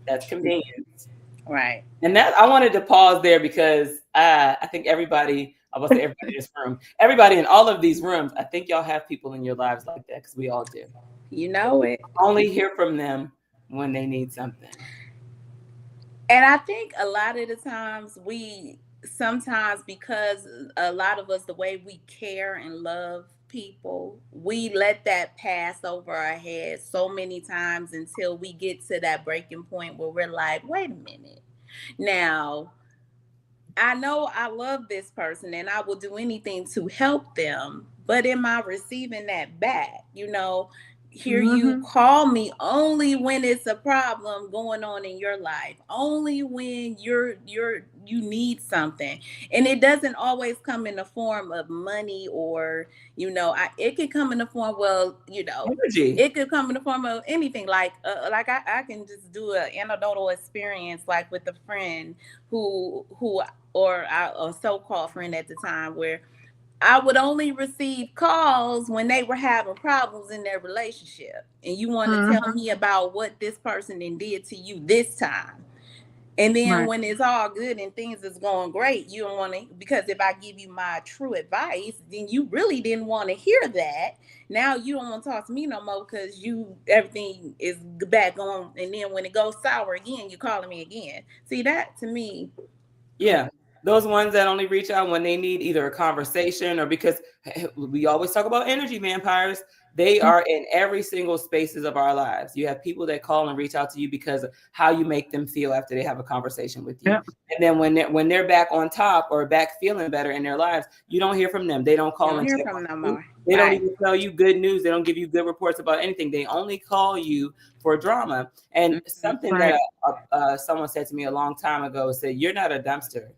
That's convenience. Right. And that I wanted to pause there because I think everybody, I will say everybody in this room, everybody in all of these rooms, I think y'all have people in your lives like that because we all do. You know it. Only hear from them when they need something. And I think a lot of the times sometimes because a lot of us, the way we care and love people, we let that pass over our heads so many times until we get to that breaking point where we're like, wait a minute. Now, I know I love this person and I will do anything to help them, but am I receiving that back? Hear you call me only when it's a problem going on in your life, only when you need something. And it doesn't always come in the form of money or, it could come in the form, energy. It could come in the form of anything. Like I can just do an anecdotal experience, like with a friend or a so-called friend at the time, where I would only receive calls when they were having problems in their relationship. And you want to tell me about what this person did to you this time. And then when it's all good and things is going great, you don't want to, because if I give you my true advice, then you really didn't want to hear that. Now you don't want to talk to me no more because everything is back on. And then when it goes sour again, you're calling me again. See, that to me. Yeah. those ones that only reach out when they need either a conversation or because we always talk about energy vampires. They are in every single spaces of our lives. You have people that call and reach out to you because of how you make them feel after they have a conversation with you. Yep. And then when they're back on top or back feeling better in their lives, you don't hear from them. They don't call and hear check from on them you. more. They Right. don't even tell you good news. They don't give you good reports about anything. They only call you for drama. And something that someone said to me a long time ago said, "You're not a dumpster,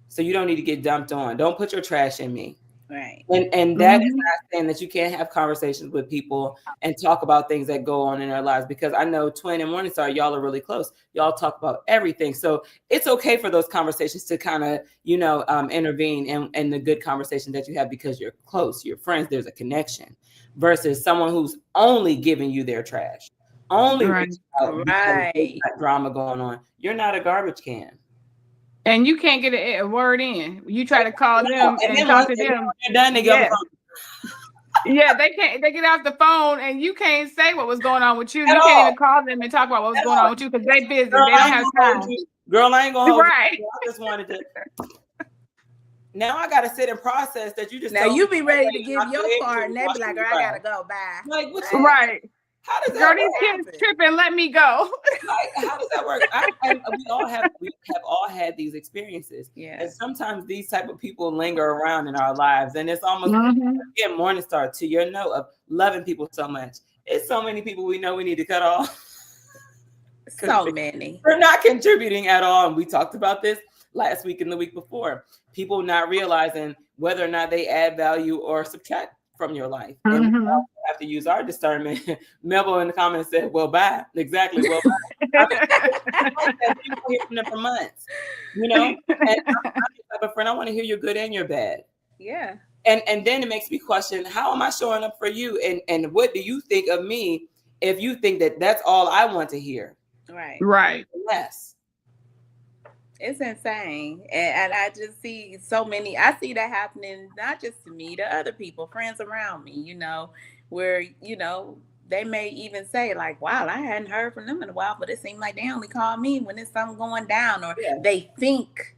so you don't need to get dumped on. Don't put your trash in me." Right. And that is not saying that you can't have conversations with people and talk about things that go on in their lives, because I know Twin and Morningstar, y'all are really close. Y'all talk about everything. So it's okay for those conversations to kind of, intervene in the good conversation that you have because you're close, you're friends, there's a connection, versus someone who's only giving you their trash, only reaching out because there's got drama going on. You're not a garbage can. And you can't get a word in. You try to call them and talk to them. They're done, they go. Yeah, they can't. They get off the phone, and you can't say what was going on with you. You can't even call them and talk about what was going on with you because they busy. Girl, they don't have time. Girl, I ain't gonna hold right. you. I just wanted to. Now I gotta sit and process that you just. Now you be ready to give your part, and they be like, "Girl, I gotta go." Bye. Like what? Right. How does that Girl, work? these kids tripping. Let me go. Like, how does that work? We have all had these experiences. Yeah. And sometimes these type of people linger around in our lives, and it's almost again, Morningstar, to your note of loving people so much. It's so many people we know we need to cut off. So many. They're not contributing at all, and we talked about this last week and the week before. People not realizing whether or not they add value or subtract from your life. And we also have to use our discernment. Melville in the comments said, "Well, bye." Exactly. Well, bye. People hear from them for months, And I'm the type of friend, I want to hear your good and your bad. Yeah. And then it makes me question, how am I showing up for you? And what do you think of me if you think that that's all I want to hear? Right. Right. Yes. It's insane. And I just see so many, I see that happening, not just to me, to other people, friends around me, where, they may even say like, wow, I hadn't heard from them in a while, but it seemed like they only call me when there's something going down, or they think,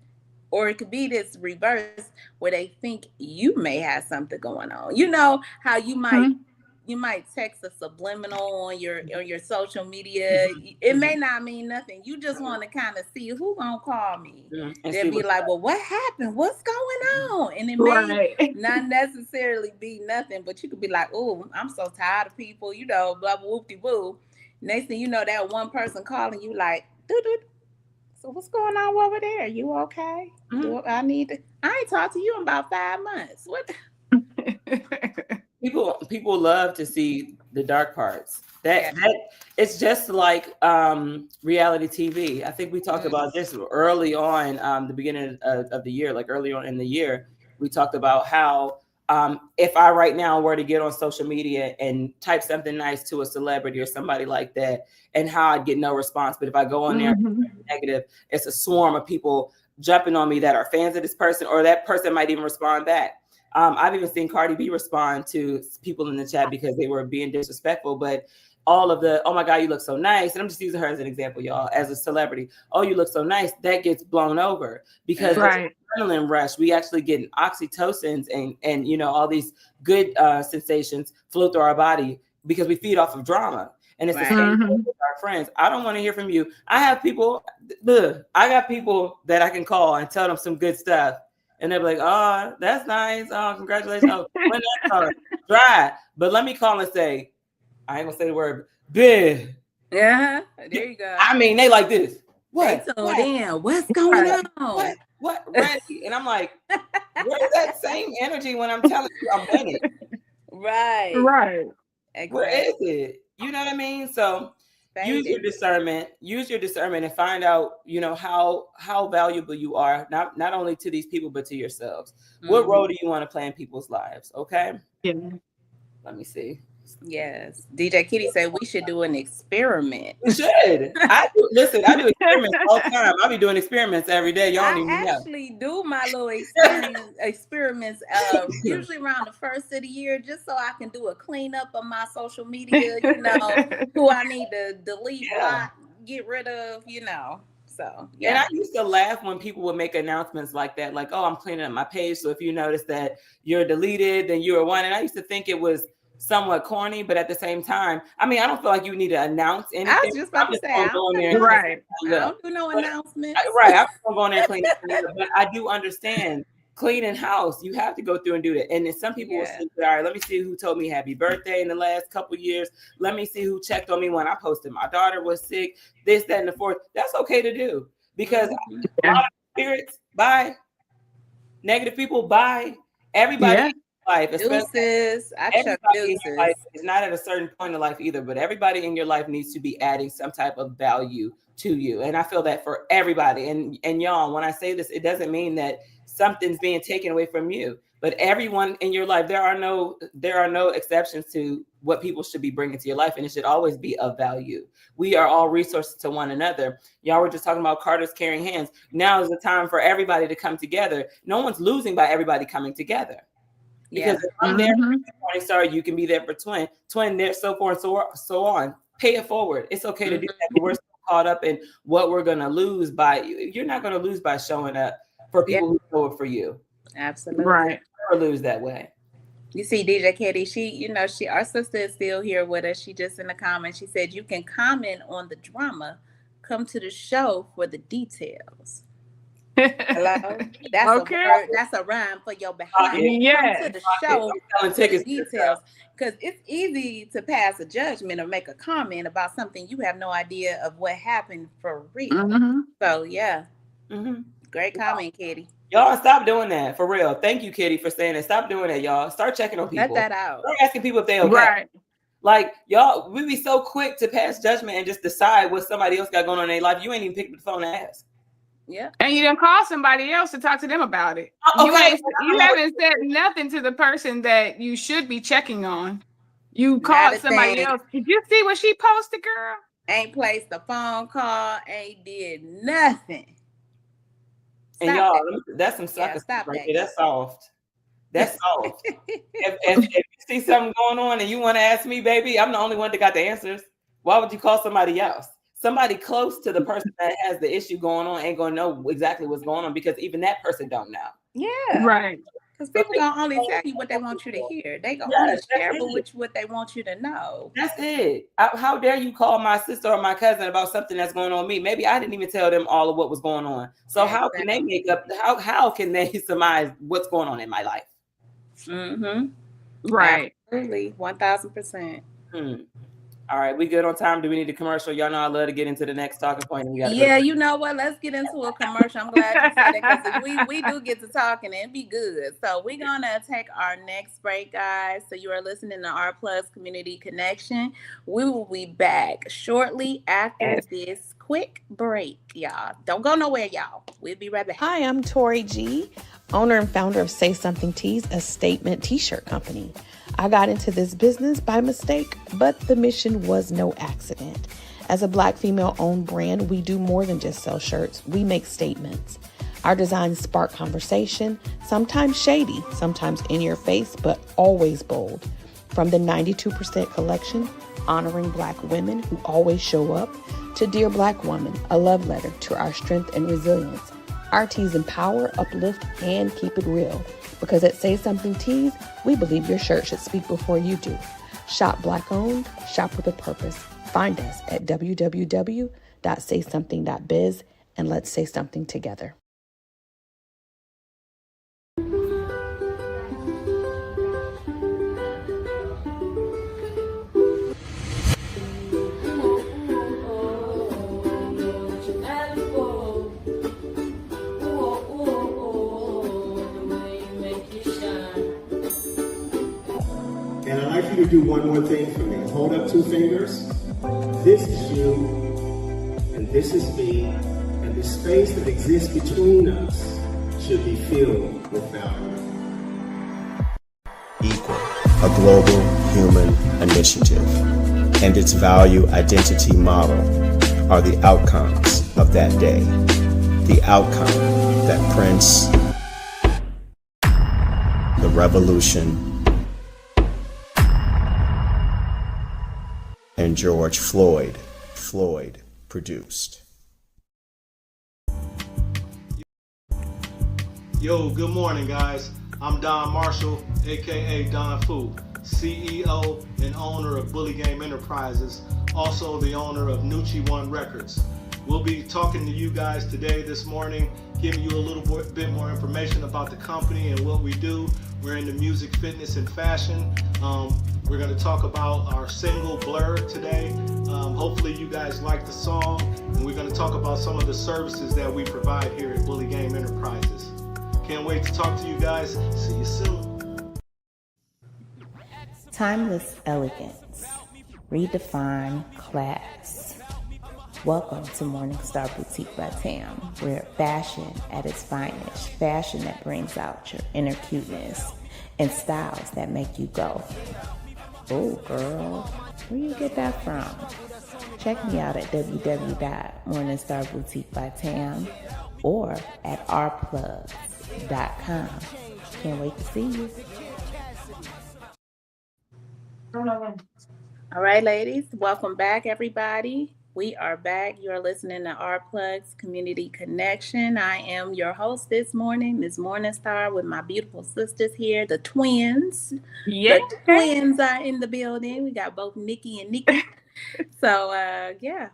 or it could be this reverse where they think you may have something going on. You know how you might text a subliminal on your social media. It may not mean nothing. You just want to kind of see who gonna call me. They'll be like, well, what happened? What's going on? And it may not necessarily be nothing, but you could be like, oh, I'm so tired of people, blah, blah, whoop-de-woo. Next thing you know, that one person calling you like, doo-doo. So what's going on over there? You okay? I ain't talked to you in about 5 months. What? People love to see the dark parts. That it's just like reality TV. I think we talked about this early on, the beginning of the year, like early on in the year. We talked about how if I right now were to get on social media and type something nice to a celebrity or somebody like that, and how I'd get no response. But if I go on there negative, it's a swarm of people jumping on me that are fans of this person, or that person might even respond back. I've even seen Cardi B respond to people in the chat because they were being disrespectful, but all of the, oh my God, you look so nice. And I'm just using her as an example, y'all, as a celebrity. Oh, you look so nice. That gets blown over because the adrenaline rush, we actually get oxytocins and all these good sensations flow through our body because we feed off of drama. And it's the same thing with our friends. I don't want to hear from you. I have people, I got people that I can call and tell them some good stuff. And they're like, oh, that's nice. Oh, congratulations. Oh, when that's dry. But let me call and say, I ain't gonna say the word big. Yeah, there you go. I mean, they like this. What? What's going on? What? Ready? And I'm like, where's that same energy when I'm telling you I'm winning? Right. Exactly. Where is it? You know what I mean? So use your discernment and find out, how valuable you are, not only to these people, but to yourselves. What role do you want to play in people's lives? Okay. Yeah. Let me see. Yes. DJ Kitty said we should do an experiment. We should. I do experiments all the time. I'll be doing experiments every day. Y'all don't even know. I actually do my little experiments usually around the first of the year, just so I can do a cleanup of my social media, who I need to delete, block, get rid of, So And yeah, I used to laugh when people would make announcements like that, like, oh, I'm cleaning up my page. So if you notice that you're deleted, then you're one. And I used to think it was somewhat corny, but at the same time, I mean, I don't feel like you need to announce anything. I was just about to say, gonna I go in don't, there and Right. I don't do no announcements. right. I'm gonna go in there and clean it up. But I do understand cleaning house, you have to go through and do that. And then some people will say, all right, let me see who told me happy birthday in the last couple years. Let me see who checked on me when I posted my daughter was sick, this, that, and the fourth. That's okay to do because a lot of spirits, bye. Negative people, bye. Everybody in life, Deuces. I chuck everybody in your life deuces. is not at a certain point in life either, but everybody in your life needs to be adding some type of value to you. And I feel that for everybody. And y'all, when I say this, it doesn't mean that something's being taken away from you, but everyone in your life, there are no exceptions to what people should be bringing to your life. And it should always be of value. We are all resources to one another. Y'all were just talking about Carter's Caring Hands. Now is the time for everybody to come together. No one's losing by everybody coming together. Because if I'm there for Morning Star, you can be there for Twin there, so forth and so on. Pay it forward. It's okay to do that, but we're so caught up in what we're gonna lose by. You're not gonna lose by showing up for people who show up for you. Absolutely. Right. Never lose that way. You see, DJ Kitty, our sister is still here with us. She just in the comments, she said, you can comment on the drama. Come to the show for the details. Hello? That's Okay. a word. That's a rhyme for your behind. Yes. Come to the show for the tickets details. Because it's easy to pass a judgment or make a comment about something you have no idea of what happened for real. So, yeah. Great comment, Kitty. Y'all stop doing that for real. Thank you, Kitty, for saying it. Stop doing that, y'all. Start checking on people. Let that out. Start asking people if they okay. Right. Like, y'all, we be so quick to pass judgment and just decide what somebody else got going on in their life. You ain't even picked up the phone to ask. Yeah. And you didn't call somebody else to talk to them about it. Okay. You haven't said nothing to the person that you should be checking on. You called somebody else. Did you see what she posted, girl? Ain't placed a phone call. Ain't did nothing. Stop and y'all, that's some suckers right there. That's soft. That's soft. if you see something going on and you want to ask me, baby, I'm the only one that got the answers. Why would you call somebody else? Somebody close to the person that has the issue going on ain't gonna know exactly what's going on because even that person don't know. Yeah. Right. Because people gonna only tell you what they want you to hear. They gonna only share with you what they want you to know. That's it. How dare you call my sister or my cousin about something that's going on with me? Maybe I didn't even tell them all of what was going on. So how can they make up? How can they surmise what's going on in my life? Right. Absolutely. 1000%. All right, we good on time? Do we need a commercial? Y'all know I love to get into the next talking point. Yeah, you know what? Let's get into a commercial. I'm glad you said it because we do get to talking and it'd be good. So we're gonna take our next break, guys. So you are listening to Our Plus Community Connection. We will be back shortly after this quick break, y'all. Don't go nowhere, y'all. We'll be right back. Hi, I'm Tori G, owner and founder of Say Something Tees, a statement t-shirt company. I got into this business by mistake, but the mission was no accident. As a Black female-owned brand, we do more than just sell shirts. We make statements. Our designs spark conversation, sometimes shady, sometimes in your face, but always bold. From the 92% collection, honoring Black women who always show up, to Dear Black Woman, a love letter to our strength and resilience. Our tees empower, uplift, and keep it real. Because at Say Something Tees, we believe your shirt should speak before you do. Shop Black owned, shop with a purpose. Find us at www.saysomething.biz and let's say something together. And I'd like you to do one more thing for me. Hold up two fingers. This is you, and this is me, and the space that exists between us should be filled with value. Equal, a global human initiative, and its value identity model are the outcomes of that day. The outcome that Prince, the revolution, and George Floyd produced. Yo, good morning, guys. I'm Don Marshall, aka Don Fu, CEO and owner of Bully Game Enterprises, also the owner of Nucci One Records. We'll be talking to you guys today, this morning, giving you a little bit more information about the company and what we do. We're into music, fitness, and fashion. We're going to talk about our single, Blur, today. Hopefully you guys like the song, and we're going to talk about some of the services that we provide here at Bully Game Enterprises. Can't wait to talk to you guys. See you soon. Timeless elegance. Redefine class. Welcome to Morningstar Boutique by Tam, where fashion at its finest, fashion that brings out your inner cuteness, and styles that make you go, oh girl, where you get that from? Check me out at www.morningstarboutique.com or at ourplugsllc.com. Can't wait to see you. All right, ladies, welcome back, everybody. We are back. You are listening to Our Plugs Community Connection. I am your host this morning, Ms. Morningstar, with my beautiful sisters here, the twins. Yeah. The twins are in the building. We got both Nikki and Nikki. So,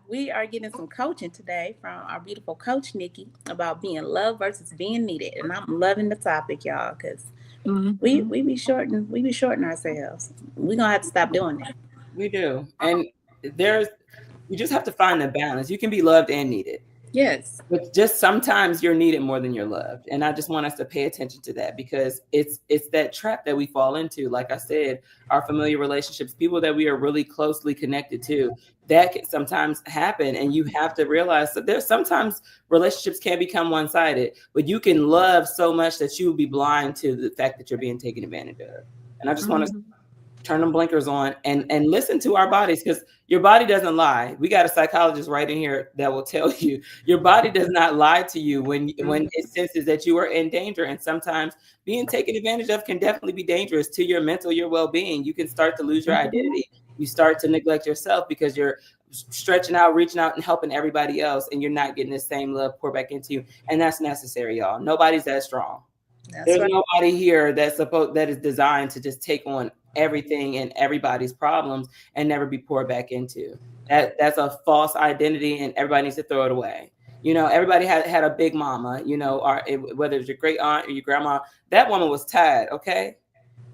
we are getting some coaching today from our beautiful coach, Nikki, about being loved versus being needed. And I'm loving the topic, y'all, because we be shorting ourselves. We're going to have to stop doing that. We do. And you just have to find the balance. You can be loved and needed. Yes. But just sometimes you're needed more than you're loved. And I just want us to pay attention to that, because it's that trap that we fall into. Like I said, our familiar relationships, people that we are really closely connected to, that can sometimes happen. And you have to realize that there's sometimes relationships can become one-sided, but you can love so much that you will be blind to the fact that you're being taken advantage of. And I just want to turn them blinkers on and listen to our bodies, because your body doesn't lie. We got a psychologist right in here that will tell you your body does not lie to you when it senses that you are in danger. And sometimes being taken advantage of can definitely be dangerous to your mental, your well-being. You can start to lose your identity. You start to neglect yourself because you're stretching out, reaching out, and helping everybody else, and you're not getting the same love poured back into you. And that's necessary, y'all. Nobody's that strong. There's nobody here that is designed to just take on everything and everybody's problems and never be poured back into. That's a false identity, and everybody needs to throw it away. You know, everybody had a big mama, you know, or whether it's your great aunt or your grandma, that woman was tired, okay?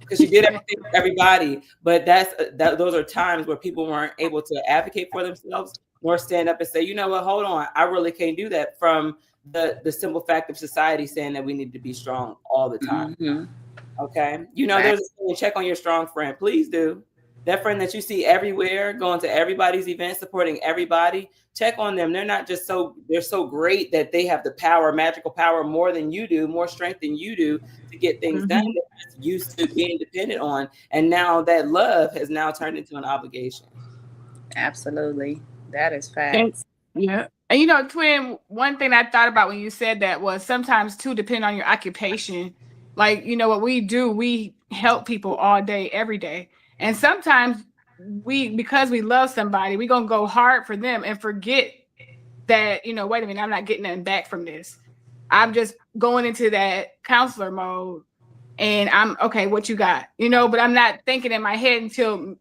Because she did everything for everybody. But those are times where people weren't able to advocate for themselves nor stand up and say, you know what, hold on, I really can't do that, from the simple fact of society saying that we need to be strong all the time. Okay. You know, there's a saying, check on your strong friend. Please do. That friend that you see everywhere, going to everybody's events, supporting everybody, check on them. They're not just they're so great that they have the power, magical power, more than you do, more strength than you do to get things done. They're just used to being dependent on. And now that love has now turned into an obligation. Absolutely. That is facts. Yeah. And you know, twin, one thing I thought about when you said that was sometimes too, depending on your occupation, like, you know, what we do, we help people all day, every day. And sometimes because we love somebody, we're going to go hard for them and forget that, you know, wait a minute, I'm not getting nothing back from this. I'm just going into that counselor mode and I'm okay, what you got, you know, but I'm not thinking in my head until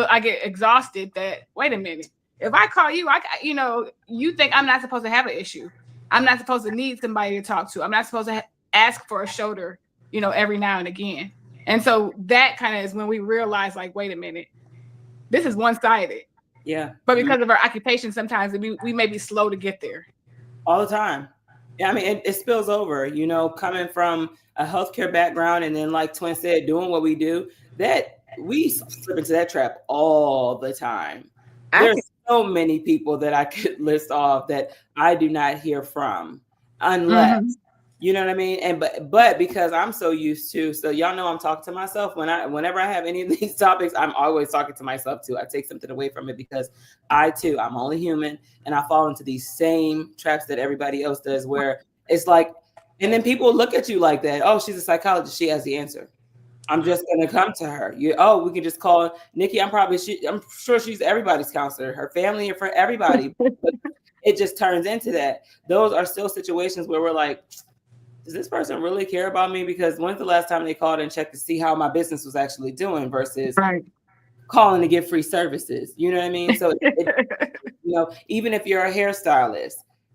I get exhausted that, wait a minute, if I call you, you know, you think I'm not supposed to have an issue. I'm not supposed to need somebody to talk to. I'm not supposed to ask for a shoulder, you know, every now and again. And so that kind of is when we realize, like, wait a minute, this is one-sided. Yeah. But because of our occupation, sometimes we may be slow to get there. All the time. Yeah, I mean, it spills over, you know, coming from a healthcare background and then, like Twin said, doing what we do, that we slip into that trap all the time. There's so many people that I could list off that I do not hear from unless, you know what I mean? And but because I'm so used to, so y'all know I'm talking to myself whenever I have any of these topics, I'm always talking to myself too. I take something away from it because I'm only human and I fall into these same traps that everybody else does, where it's like, and then people look at you like that. Oh, she's a psychologist. She has the answer. I'm just going to come to her. We can just call Nikki. I'm sure she's everybody's counselor, her family and for everybody. But it just turns into that. Those are still situations where we're like, does this person really care about me? Because when's the last time they called and checked to see how my business was actually doing versus calling to get free services? You know what I mean? So, even if you're a hairstylist,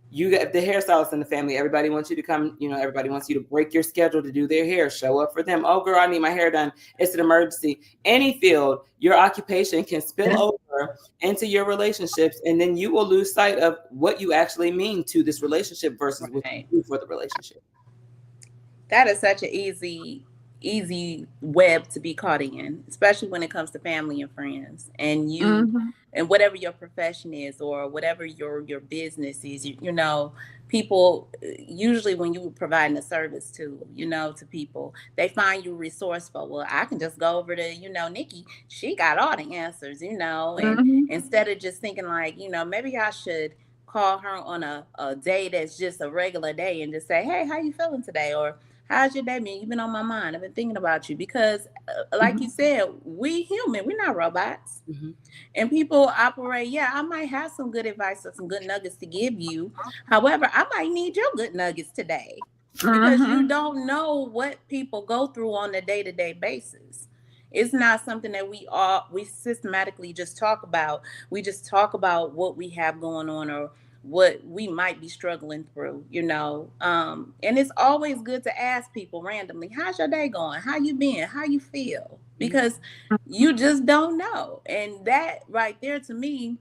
you get the hairstylist in the family. Everybody wants you to come. Everybody wants you to break your schedule to do their hair. Show up for them. Oh, girl, I need my hair done. It's an emergency. Any field, your occupation can spill over into your relationships, and then you will lose sight of what you actually mean to this relationship versus what you do for the relationship. That is such an easy web to be caught in, especially when it comes to family and friends, and and whatever your profession is or whatever your business is. People usually, when you providing a service to people, they find you resourceful. Well, I can just go over to Nikki, she got all the answers, and instead of just thinking like, maybe I should call her on a day that's just a regular day and just say, hey, how you feeling today? Or how's your day been? You've been on my mind. I've been thinking about you because, like you said, we human. We're not robots. And people operate. Yeah, I might have some good advice or some good nuggets to give you. However, I might need your good nuggets today because you don't know what people go through on a day-to-day basis. It's not something that we systematically just talk about. We just talk about what we have going on or what we might be struggling through, and it's always good to ask people randomly, how's your day going? How you been? How you feel? Because you just don't know. And that right there to me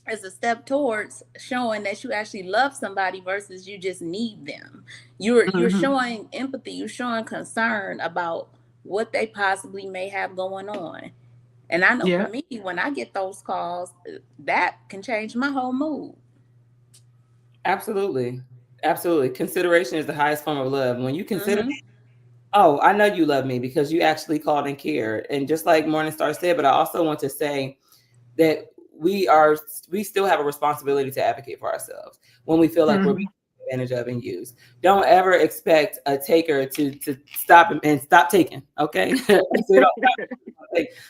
is a step towards showing that you actually love somebody versus you just need them. You're showing empathy, you're showing concern about what they possibly may have going on. And I know for me, when I get those calls, that can change my whole mood. Absolutely. Consideration is the highest form of love. When you consider me, oh, I know you love me because you actually called and cared. And just like Morningstar said, but I also want to say that we still have a responsibility to advocate for ourselves when we feel like we're being taken advantage of and used. Don't ever expect a taker to stop and stop taking. Okay.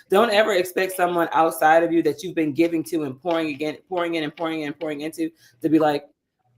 Don't ever expect someone outside of you that you've been giving to and pouring into to be like,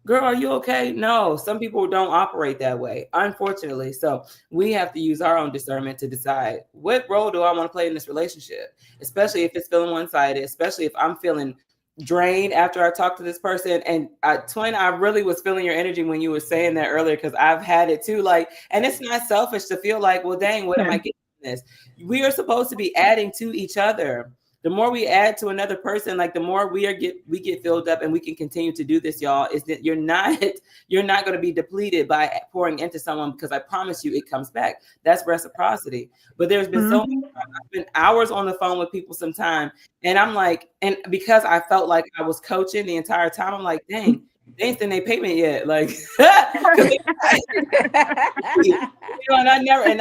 girl, are you okay? No, some people don't operate that way, unfortunately. So we have to use our own discernment to decide what role do I want to play in this relationship, especially if it's feeling one-sided, especially if I'm feeling drained after I talk to this person. And Twin, I really was feeling your energy when you were saying that earlier, because I've had it too. And it's not selfish to feel like, well, dang, what am I getting from this? We are supposed to be adding to each other. The more we add to another person, the more we get filled up, and we can continue to do this, y'all. Is that you're not going to be depleted by pouring into someone, because I promise you, it comes back. That's reciprocity. But there's been so many times I've been hours on the phone with people sometime, and I'm like, and because I felt like I was coaching the entire time, I'm like, dang, they ain't seen their payment yet, and I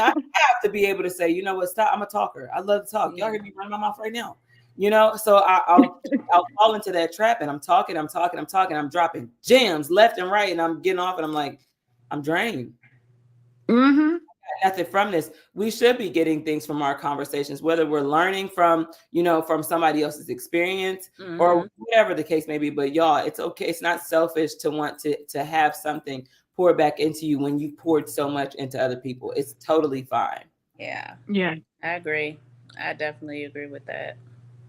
have to be able to say, you know what, stop. I'm a talker. I love to talk. Y'all hear me running my mouth right now. So I'll fall into that trap, and I'm talking. I'm dropping gems left and right, and I'm getting off, and I'm like, I'm drained. Nothing from this. We should be getting things from our conversations, whether we're learning from somebody else's experience or whatever the case may be. But y'all, it's okay. It's not selfish to want to have something pour back into you when you poured so much into other people. It's totally fine. Yeah. I agree. I definitely agree with that.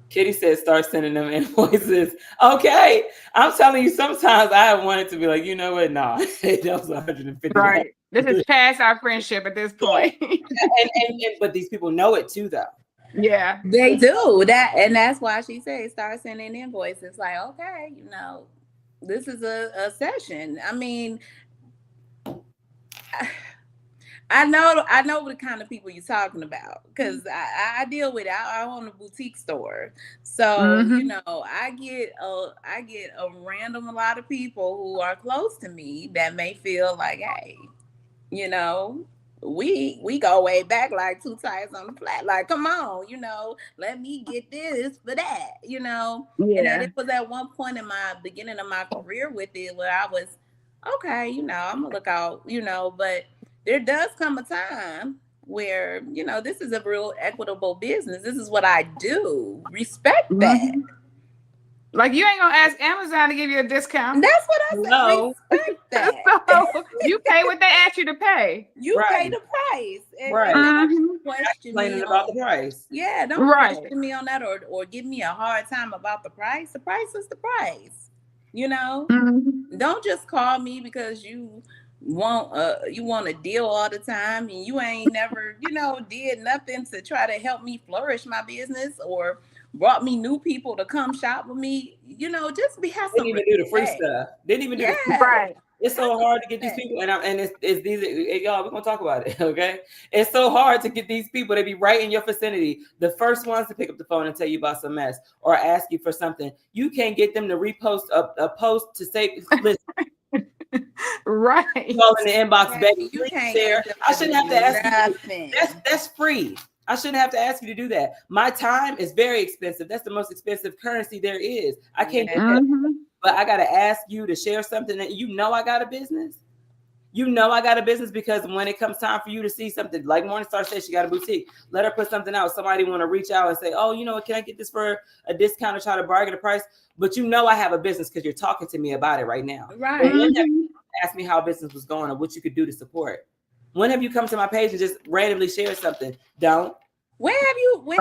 Kitty says, start sending them invoices. Okay. I'm telling you, sometimes I have wanted to be like, you know what? No, that was $150. Right. This is past our friendship at this point. But these people know it too, though. Yeah. They do that. And that's why she says, start sending invoices. Like, okay, this is a session. I mean, I know the kind of people you're talking about, because I deal with it. I own a boutique store, so I get a random lot of people who are close to me that may feel like, hey, we go way back like two tires on the flat. Like, come on, let me get this for that, Yeah. And it was at one point in my beginning of my career with it where I was, okay, I'm gonna look out, but there does come a time where, this is a real equitable business. This is what I do. Respect that. Like you ain't gonna ask Amazon to give you a discount. That's what I said. No. Respect that. So you pay what they ask you to pay. You Right. pay the price. And, Right. and don't Mhm. question Complaining me about on the price. Yeah, don't Right. question me on that or give me a hard time about the price. The price is the price. You know? Mhm. Don't just call me because you want a deal all the time and you ain't never, did nothing to try to help me flourish my business or brought me new people to come shop with me. Just have some Didn't even do the free respect. stuff. Didn't even do the free Yeah. stuff. Right. It's so hard to get these people, and it's these y'all. We're gonna talk about it, okay? It's so hard to get these people to be right in your vicinity, the first ones to pick up the phone and tell you about some mess or ask you for something. You can't get them to repost a post to say, listen, Right. call in the inbox, Yeah, baby. you Please can't share. get them I to shouldn't have do to ask nothing. you. That's free. I shouldn't have to ask you to do that. My time is very expensive. That's the most expensive currency there is. I can't get that. Mhm. But I got to ask you to share something that I got a business. I got a business because when it comes time for you to see something, like Morningstar said, she got a boutique. Let her put something out. Somebody want to reach out and say, oh, can I get this for a discount or try to bargain the price? But I have a business because you're talking to me about it right now. Right. But when have you asked me how business was going or what you could do to support? When have you come to my page and just randomly shared something? Don't. When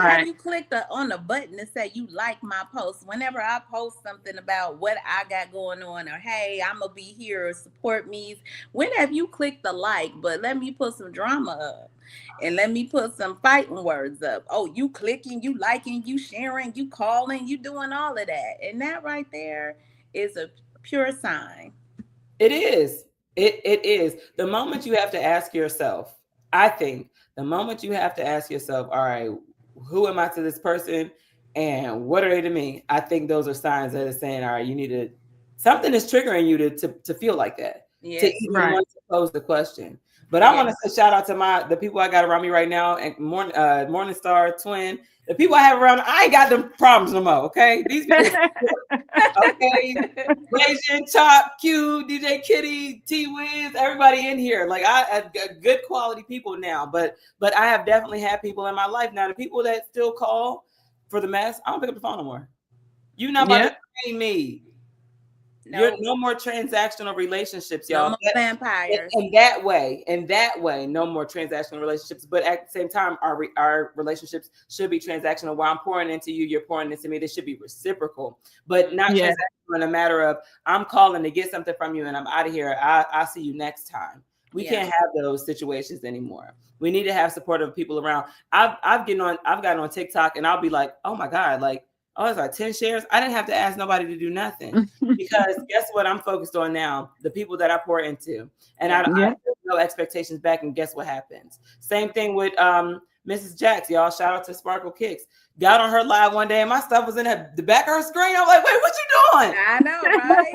have you clicked on the button to say you like my post? Whenever I post something about what I got going on or hey, I'm gonna be here or support me, when have you clicked the like? But let me put some drama up and let me put some fighting words up. Oh, you clicking, you liking, you sharing, you calling, you doing all of that. And that right there is a pure sign. It is. It is. The moment you have to ask yourself, I think the moment you have to ask yourself, all right, who am I to this person and what are they to me? I think those are signs that are saying, all right, you need to, something is triggering you to feel like that, to even want to pose the question. But I want to say shout out to the people I got around me right now and Morningstar, Twin, the people I have around, I ain't got them problems no more, okay? These people, okay, Blasian, Chop, Q, DJ Kitty, T Wiz, everybody in here. Like I have good quality people now, but I have definitely had people in my life now. The people that still call for the mess, I don't pick up the phone no more. You're not about to pay me. No. You're no more transactional relationships, y'all. No more vampires. In that way, no more transactional relationships. But at the same time, our relationships should be transactional. While I'm pouring into you, you're pouring into me. This should be reciprocal, but not transactional in a matter of I'm calling to get something from you and I'm out of here. I'll see you next time. We can't have those situations anymore. We need to have supportive people around. I've gotten on TikTok and I'll be like, oh my God, like, oh, it's like 10 shares. I didn't have to ask nobody to do nothing because guess what I'm focused on now? The people that I pour into. And I have no expectations back. And guess what happens? Same thing with Mrs. Jax, y'all. Shout out to Sparkle Kicks. Got on her live one day and my stuff was in the back of her screen. I'm like, wait, what you doing? I know, right?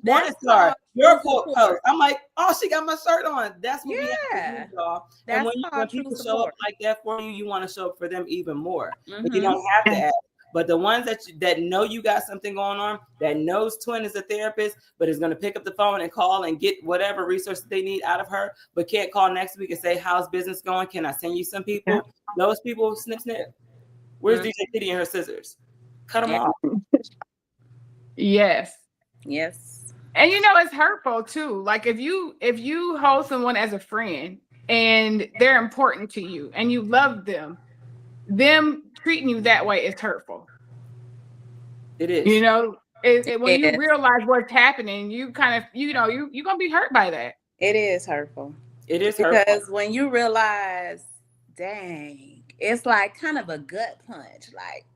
Morningstar, your post. I'm like, oh, she got my shirt on. That's what we have to do, y'all. And when people show up like that for you, you want to show up for them even more. But you don't have to ask. But the ones that know you got something going on, that knows Twin is a therapist, but is going to pick up the phone and call and get whatever resources they need out of her, but can't call next week and say, how's business going? Can I send you some people? Those people, snip, snip. Where's DJ Kitty and her scissors? Cut them off. Yes. Yes. And it's hurtful too. Like if you hold someone as a friend and they're important to you and you love them treating you that way is hurtful. It is. When you realize what's happening, you kind of, you're gonna be hurt by that. It is hurtful. It is because hurtful. Because when you realize, dang, it's like kind of a gut punch. Like,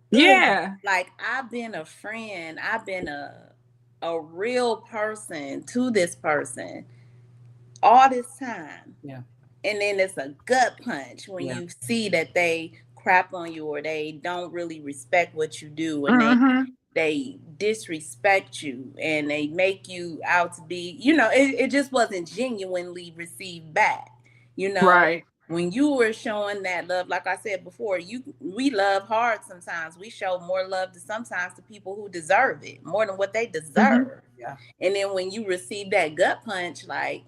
like I've been a friend, I've been a real person to this person all this time. Yeah. And then it's a gut punch when you see that they crap on you or they don't really respect what you do and they disrespect you and they make you out to be, it just wasn't genuinely received back, Right. When you were showing that love, like I said before, we love hard sometimes. We show more love sometimes to people who deserve it more than what they deserve. Yeah. And then when you receive that gut punch, like,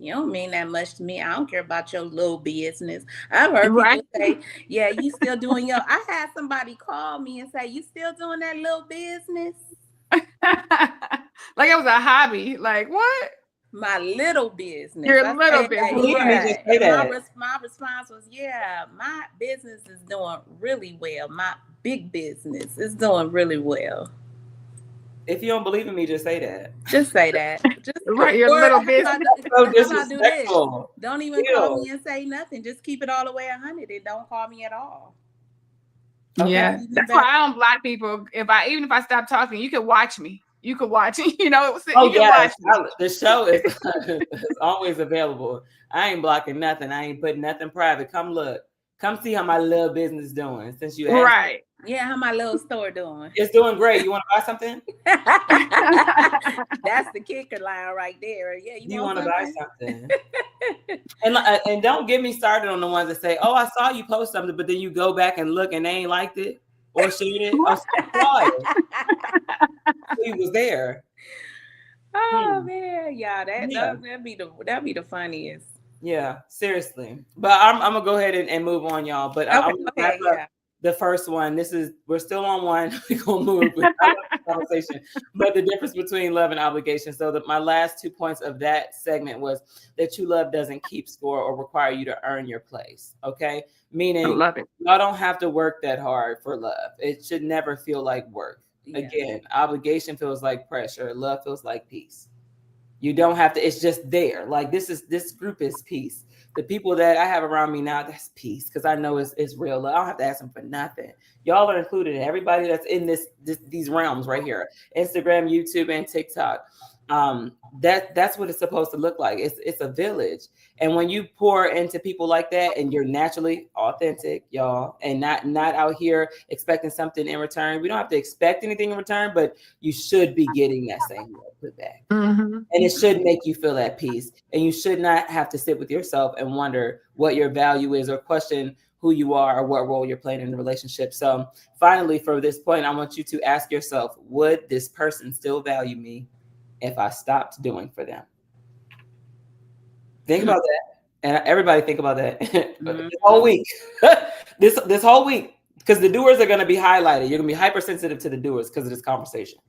You don't mean that much to me. I don't care about your little business. I've heard Right. people say, yeah, you still doing your, I had somebody call me and say, you still doing that little business? Like it was a hobby. Like what? My little business. Your I little said, business. yeah. Say And that. my response was, yeah, my business is doing really well. My big business is doing really well. If you don't believe in me, just say that. Just say that. Just Right, your or little how business. about So do this? disrespectful. Don't even call me and say nothing. Just keep it all the way 100 and don't call me at all. Okay. Yeah, that's why I don't block people. Even if I stop talking, you can watch me. You can watch, you know. Oh You can yes, watch me. the show is always available. I ain't blocking nothing. I ain't putting nothing private. Come look. Come see how my little business is doing. Since you asked, Right? Yeah, how my little store doing? It's doing great. You want to buy something? That's the kicker line right there. Yeah, you want to buy something? And don't get me started on the ones that say, "Oh, I saw you post something," but then you go back and look and they ain't liked it or shared it or saw it. He was there. Oh man, yeah, that'd be the funniest. Yeah, seriously. But I'm gonna go ahead and move on, y'all. But I'm gonna wrap up the first one. We're still on one. We're gonna move. I love this conversation. But the difference between love and obligation. So my last 2 points of that segment was that true love doesn't keep score or require you to earn your place. Okay, meaning I love it. Y'all don't have to work that hard for love. It should never feel like work. Yeah. Again, obligation feels like pressure. Love feels like peace. You don't have to, it's just there. Like this group is peace. The people that I have around me now, that's peace. Because I know it's real. I don't have to ask them for nothing. Y'all are included in everybody that's in these realms right here. Instagram, YouTube, and TikTok. That's what it's supposed to look like. It's a village. And when you pour into people like that and you're naturally authentic, y'all, and not out here expecting something in return. We don't have to expect anything in return, but you should be getting that same put back. Mm-hmm. And it should make you feel at peace. And you should not have to sit with yourself and wonder what your value is or question who you are or what role you're playing in the relationship. So finally, for this point, I want you to ask yourself, would this person still value me if I stopped doing for them? Think about that. And everybody think about that this whole week. this whole week, because the doers are going to be highlighted. You're going to be hypersensitive to the doers because of this conversation.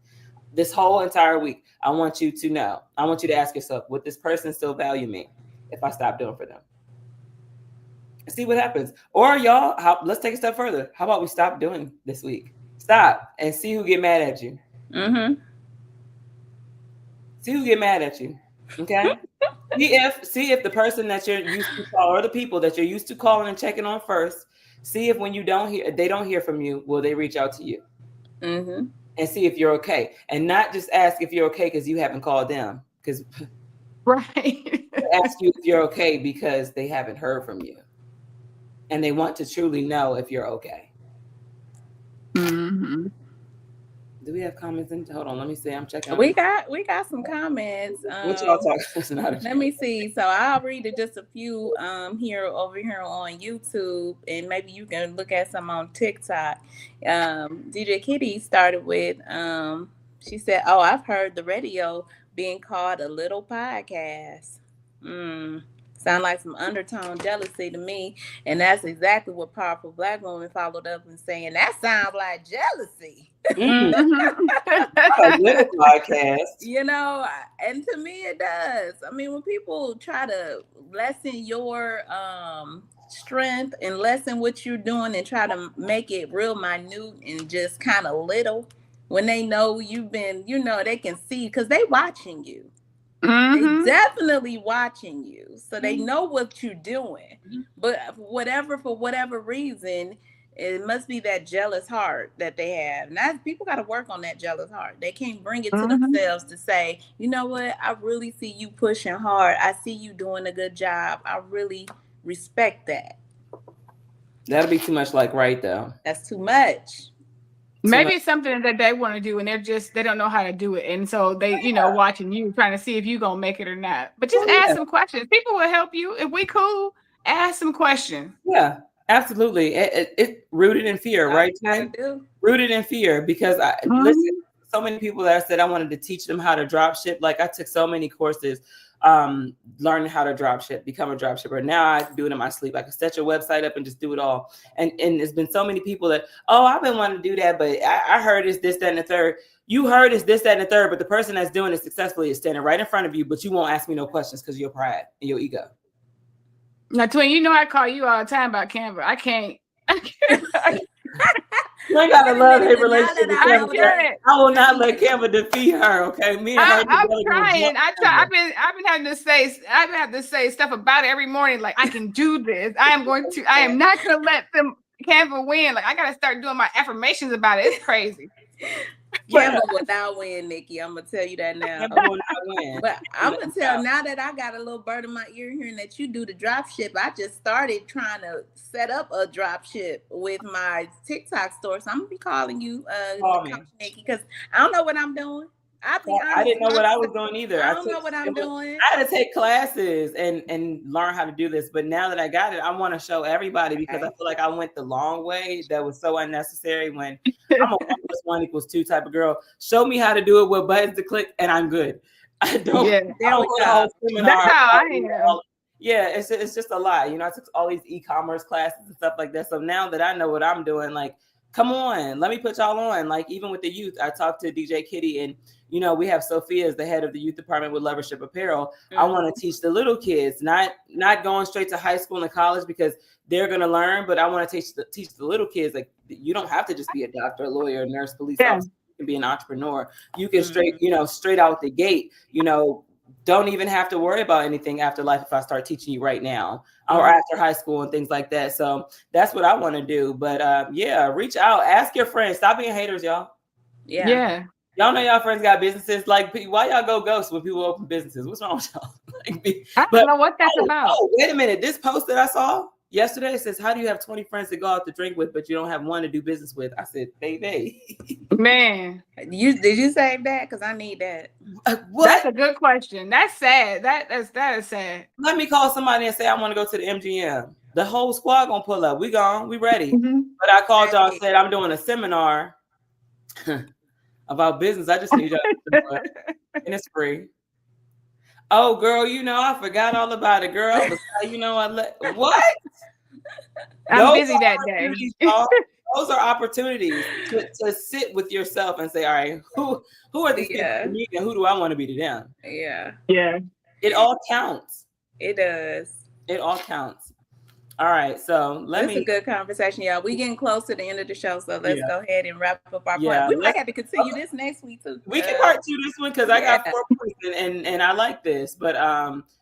This whole entire week, I want you to know. I want you to ask yourself, would this person still value me if I stop doing for them? And see what happens. Or y'all, let's take a step further. How about we stop doing this week? Stop and see who get mad at you. Mm-hmm. See who get mad at you. Okay. see if the person that you're used to call or the people that you're used to calling and checking on first, see if when they don't hear from you, will they reach out to you? Mm-hmm. And see if you're okay. And not just ask if you're okay because you haven't called them. Because right. ask you if you're okay because they haven't heard from you. And they want to truly know if you're okay. Mm-hmm. Do we have comments? Hold on, let me see. I'm checking. We got some comments. What y'all talking about? Let me see. So I'll read just a few over here on YouTube, and maybe you can look at some on TikTok. DJ Kitty started with she said, "Oh, I've heard the radio being called a little podcast. Sound like some undertone jealousy to me." And that's exactly what Powerful Black Woman followed up and saying, that sounds like jealousy. A little podcast. You know, and to me it does. I mean, when people try to lessen your strength and lessen what you're doing and try to make it real minute and just kind of little, when they know you've been, they can see because they watching you. They definitely watching you, so they know what you're doing. But for whatever reason, it must be that jealous heart that they have. Now, people got to work on that jealous heart. They can't bring it to themselves to say, you know what? I really see you pushing hard. I see you doing a good job. I really respect that. That'll be too much like right though. That's too much. Maybe it's something that they want to do and they don't know how to do it. And so they, watching you, trying to see if you're going to make it or not. But just ask some questions. People will help you. If we cool, ask some questions. Yeah, absolutely. It's rooted in fear, right? Rooted in fear because listen, so many people that I said I wanted to teach them how to drop ship. Like I took so many courses learning how to drop ship, become a drop shipper. Now I can do it in my sleep. I can set your website up and just do it all. And there's been so many people that, oh, I've been wanting to do that, but I heard it's this, that, and the third. You heard it's this, that, and the third, but the person that's doing it successfully is standing right in front of you, but you won't ask me no questions because of your pride and your ego. Now, Twin, you know I call you all the time about Canva. I can't. I gotta love his relationship with Canva. I will not let Canva defeat her. Okay, me and her. I'm trying. I've been having to say stuff about it every morning. Like, I can do this. I am not gonna let them Canva win. Like, I gotta start doing my affirmations about it. It's crazy. Canva will not win, Nikki. I'm gonna tell you that now. But I'm gonna tell now that I got a little bird in my ear hearing that you do the drop ship. I just started trying to set up a drop ship with my TikTok store. So I'm gonna be calling you, Nikki, because I don't know what I'm doing. I didn't know what I was doing either. I don't know what I'm doing. I had to take classes and learn how to do this. But now that I got it, I want to show everybody because I feel like I went the long way. That was so unnecessary. When I'm a 1+1=2 type of girl, show me how to do it with buttons to click, and I'm good. I don't. Yeah, that's how I am. Yeah, it's just a lot. You know, I took all these e-commerce classes and stuff like that. So now that I know what I'm doing, like, come on, let me put y'all on. Like, even with the youth, I talked to DJ Kitty, and you know, we have Sophia as the head of the youth department with Lovership Apparel. Mm-hmm. I want to teach the little kids, not going straight to high school and college because they're gonna learn, but I want to teach the little kids, like, you don't have to just be a doctor, a lawyer, a nurse, police officer. You can be an entrepreneur. You can straight out the gate, don't even have to worry about anything after life if I start teaching you right now or after high school and things like that. So that's what I want to do. But reach out, ask your friends, stop being haters, y'all. Yeah. Y'all know y'all friends got businesses. Like, why y'all go ghost when people open businesses? What's wrong with y'all? I don't know what that's about. Oh, wait a minute. This post that I saw yesterday says, how do you have 20 friends to go out to drink with, but you don't have one to do business with? I said, baby. Man. Did you save that? Because I need that. That's a good question. That's sad. That is sad. Let me call somebody and say, I want to go to the MGM. The whole squad gonna pull up. We gone. We ready. Mm-hmm. But I called y'all and said, I'm doing a seminar about business. I just need y'all to do it. And it's free. Oh, girl, I forgot all about it, girl. What? I'm busy that day. Those are opportunities to sit with yourself and say, all right, who are these people to me and who do I want to be to them? Yeah. Yeah. It all counts. It does. It all counts. All right, so It's a good conversation, y'all. We getting close to the end of the show, so let's go ahead and wrap up our part. We might have to continue this next week too. We can part 2 this one because I got 4 points and I like this, but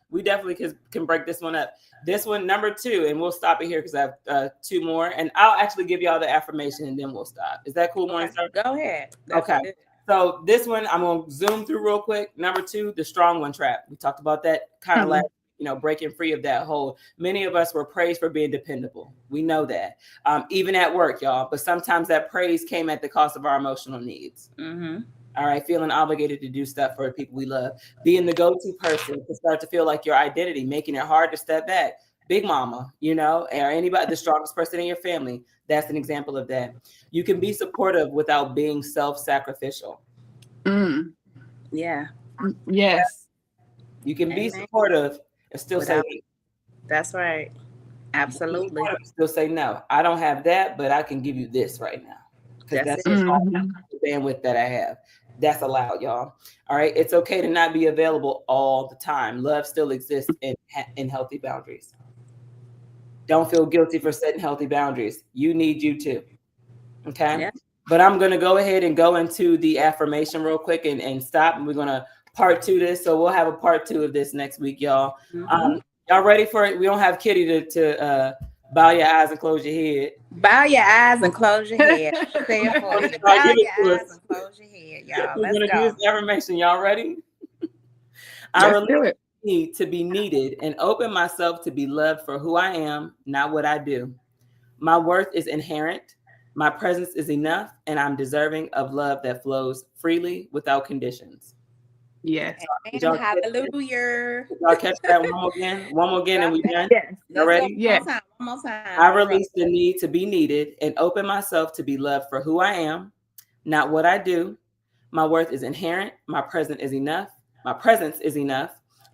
we definitely can break this one up. This one, number 2, and we'll stop it here because I have 2 more, and I'll actually give y'all the affirmation and then we'll stop. Is that cool, Morningstar? Go ahead. Okay. Good. So this one I'm gonna zoom through real quick. Number 2, the strong one trap. We talked about that kind of last. Breaking free of that hold. Many of us were praised for being dependable. We know that, even at work, y'all. But sometimes that praise came at the cost of our emotional needs. Mm-hmm. All right, feeling obligated to do stuff for the people we love, being the go-to person to start to feel like your identity, making it hard to step back. Big mama, or anybody, the strongest person in your family. That's an example of that. You can be supportive without being self-sacrificial. Yeah. Yes. You can be supportive and still say no. That's right. Absolutely. Still say no. I don't have that, but I can give you this right now. Because that's the bandwidth that I have. That's allowed, y'all. All right. It's okay to not be available all the time. Love still exists in healthy boundaries. Don't feel guilty for setting healthy boundaries. You need you too. Okay. Yeah. But I'm going to go ahead and go into the affirmation real quick and stop. And we're going to part 2 this. So we'll have a part 2 of this next week, y'all. Mm-hmm. Y'all ready for it? We don't have Kitty to bow your eyes and close your head. Bow your eyes and close your head. Say it for you. Bow your eyes and close your head, y'all. We're going to do this affirmation. Y'all ready? I release the need to be needed and open myself to be loved for who I am, not what I do. My worth is inherent. My presence is enough, and I'm deserving of love that flows freely without conditions. Yes. Hallelujah. Y'all catch that one more again, and we done. Yes. Y'all ready? Yes. One more time. I release the need to be needed and open myself to be loved for who I am, not what I do. My worth is inherent. My presence is enough.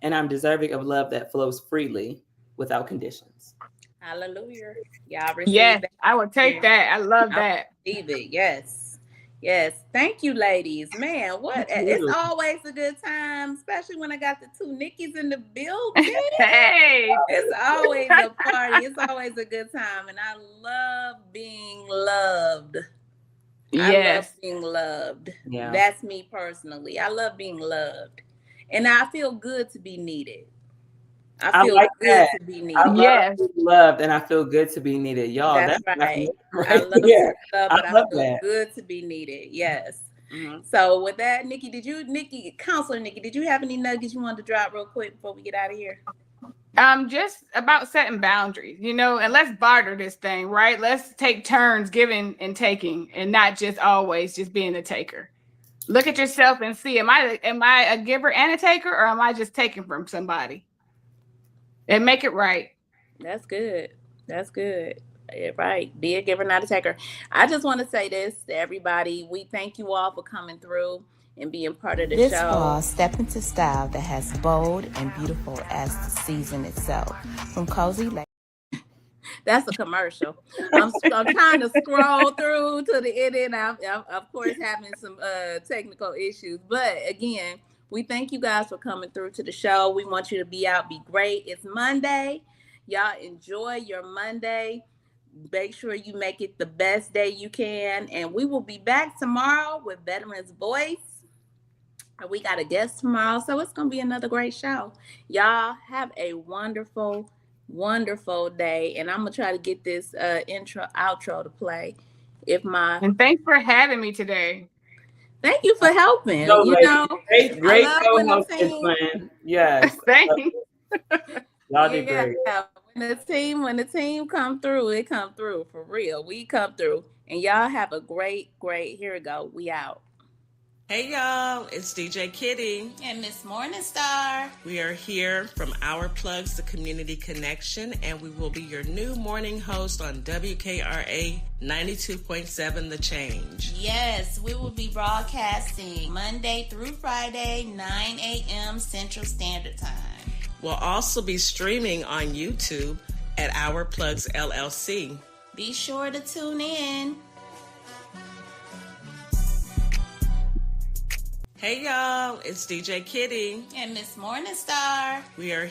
and I'm deserving of love that flows freely without conditions. Hallelujah. Y'all receive Yes, that? I would take that. I love I that. receive it. Yes. Yes. Thank you, ladies. Man, what? It's always a good time, especially when I got the two Nickies in the building. Hey. It's always a party. It's always a good time. And I love being loved. I love Yes. being loved. Yeah. That's me personally. I love being loved. And I feel good to be needed. I feel like good that. to be I needed. love being loved, and I feel good to be needed. Y'all, That's right. right I love to there. be loved, but I love feel that. good to be needed. Yes. Mhm. So with that, Counselor Nikki, did you have any nuggets you wanted to drop real quick before we get out of here? Just about setting boundaries, and let's barter this thing, right? Let's take turns giving and taking, and not just always just being the taker. Look at yourself and see, am I a giver and a taker, or am I just taking from somebody? And make it right. That's good. That's good. Yeah, right. Be a giver, not a taker. I just want to say this to everybody. We thank you all for coming through and being part of the This show. fall, step into style that has bold and beautiful as the season itself. From cozy That's a commercial. I'm trying to scroll through to the end, and I'm of course having some technical issues. But again, we thank you guys for coming through to the show. We want you to be out, be great. It's Monday. Y'all enjoy your Monday. Make sure you make it the best day you can. And we will be back tomorrow with Veterans Voice. We got a guest tomorrow, so it's going to be another great show. Y'all have a wonderful day, and I'm gonna try to get this outro to play. And thanks for having me today. Thank you for helping. Great co-hosting plan. Yes. Thanks. Y'all did great. When the team come through, it come through for real. We come through, and y'all have a great. Here we go. We out. Hey y'all, it's DJ Kitty and Miss Morningstar. We are here from Our Plugs, the Community Connection, and we will be your new morning host on WKRA 92.7 The Change. Yes, we will be broadcasting Monday through Friday, 9 a.m. Central Standard Time. We'll also be streaming on YouTube at Our Plugs LLC. Be sure to tune in. Hey y'all, it's DJ Kitty and Miss Morningstar. We are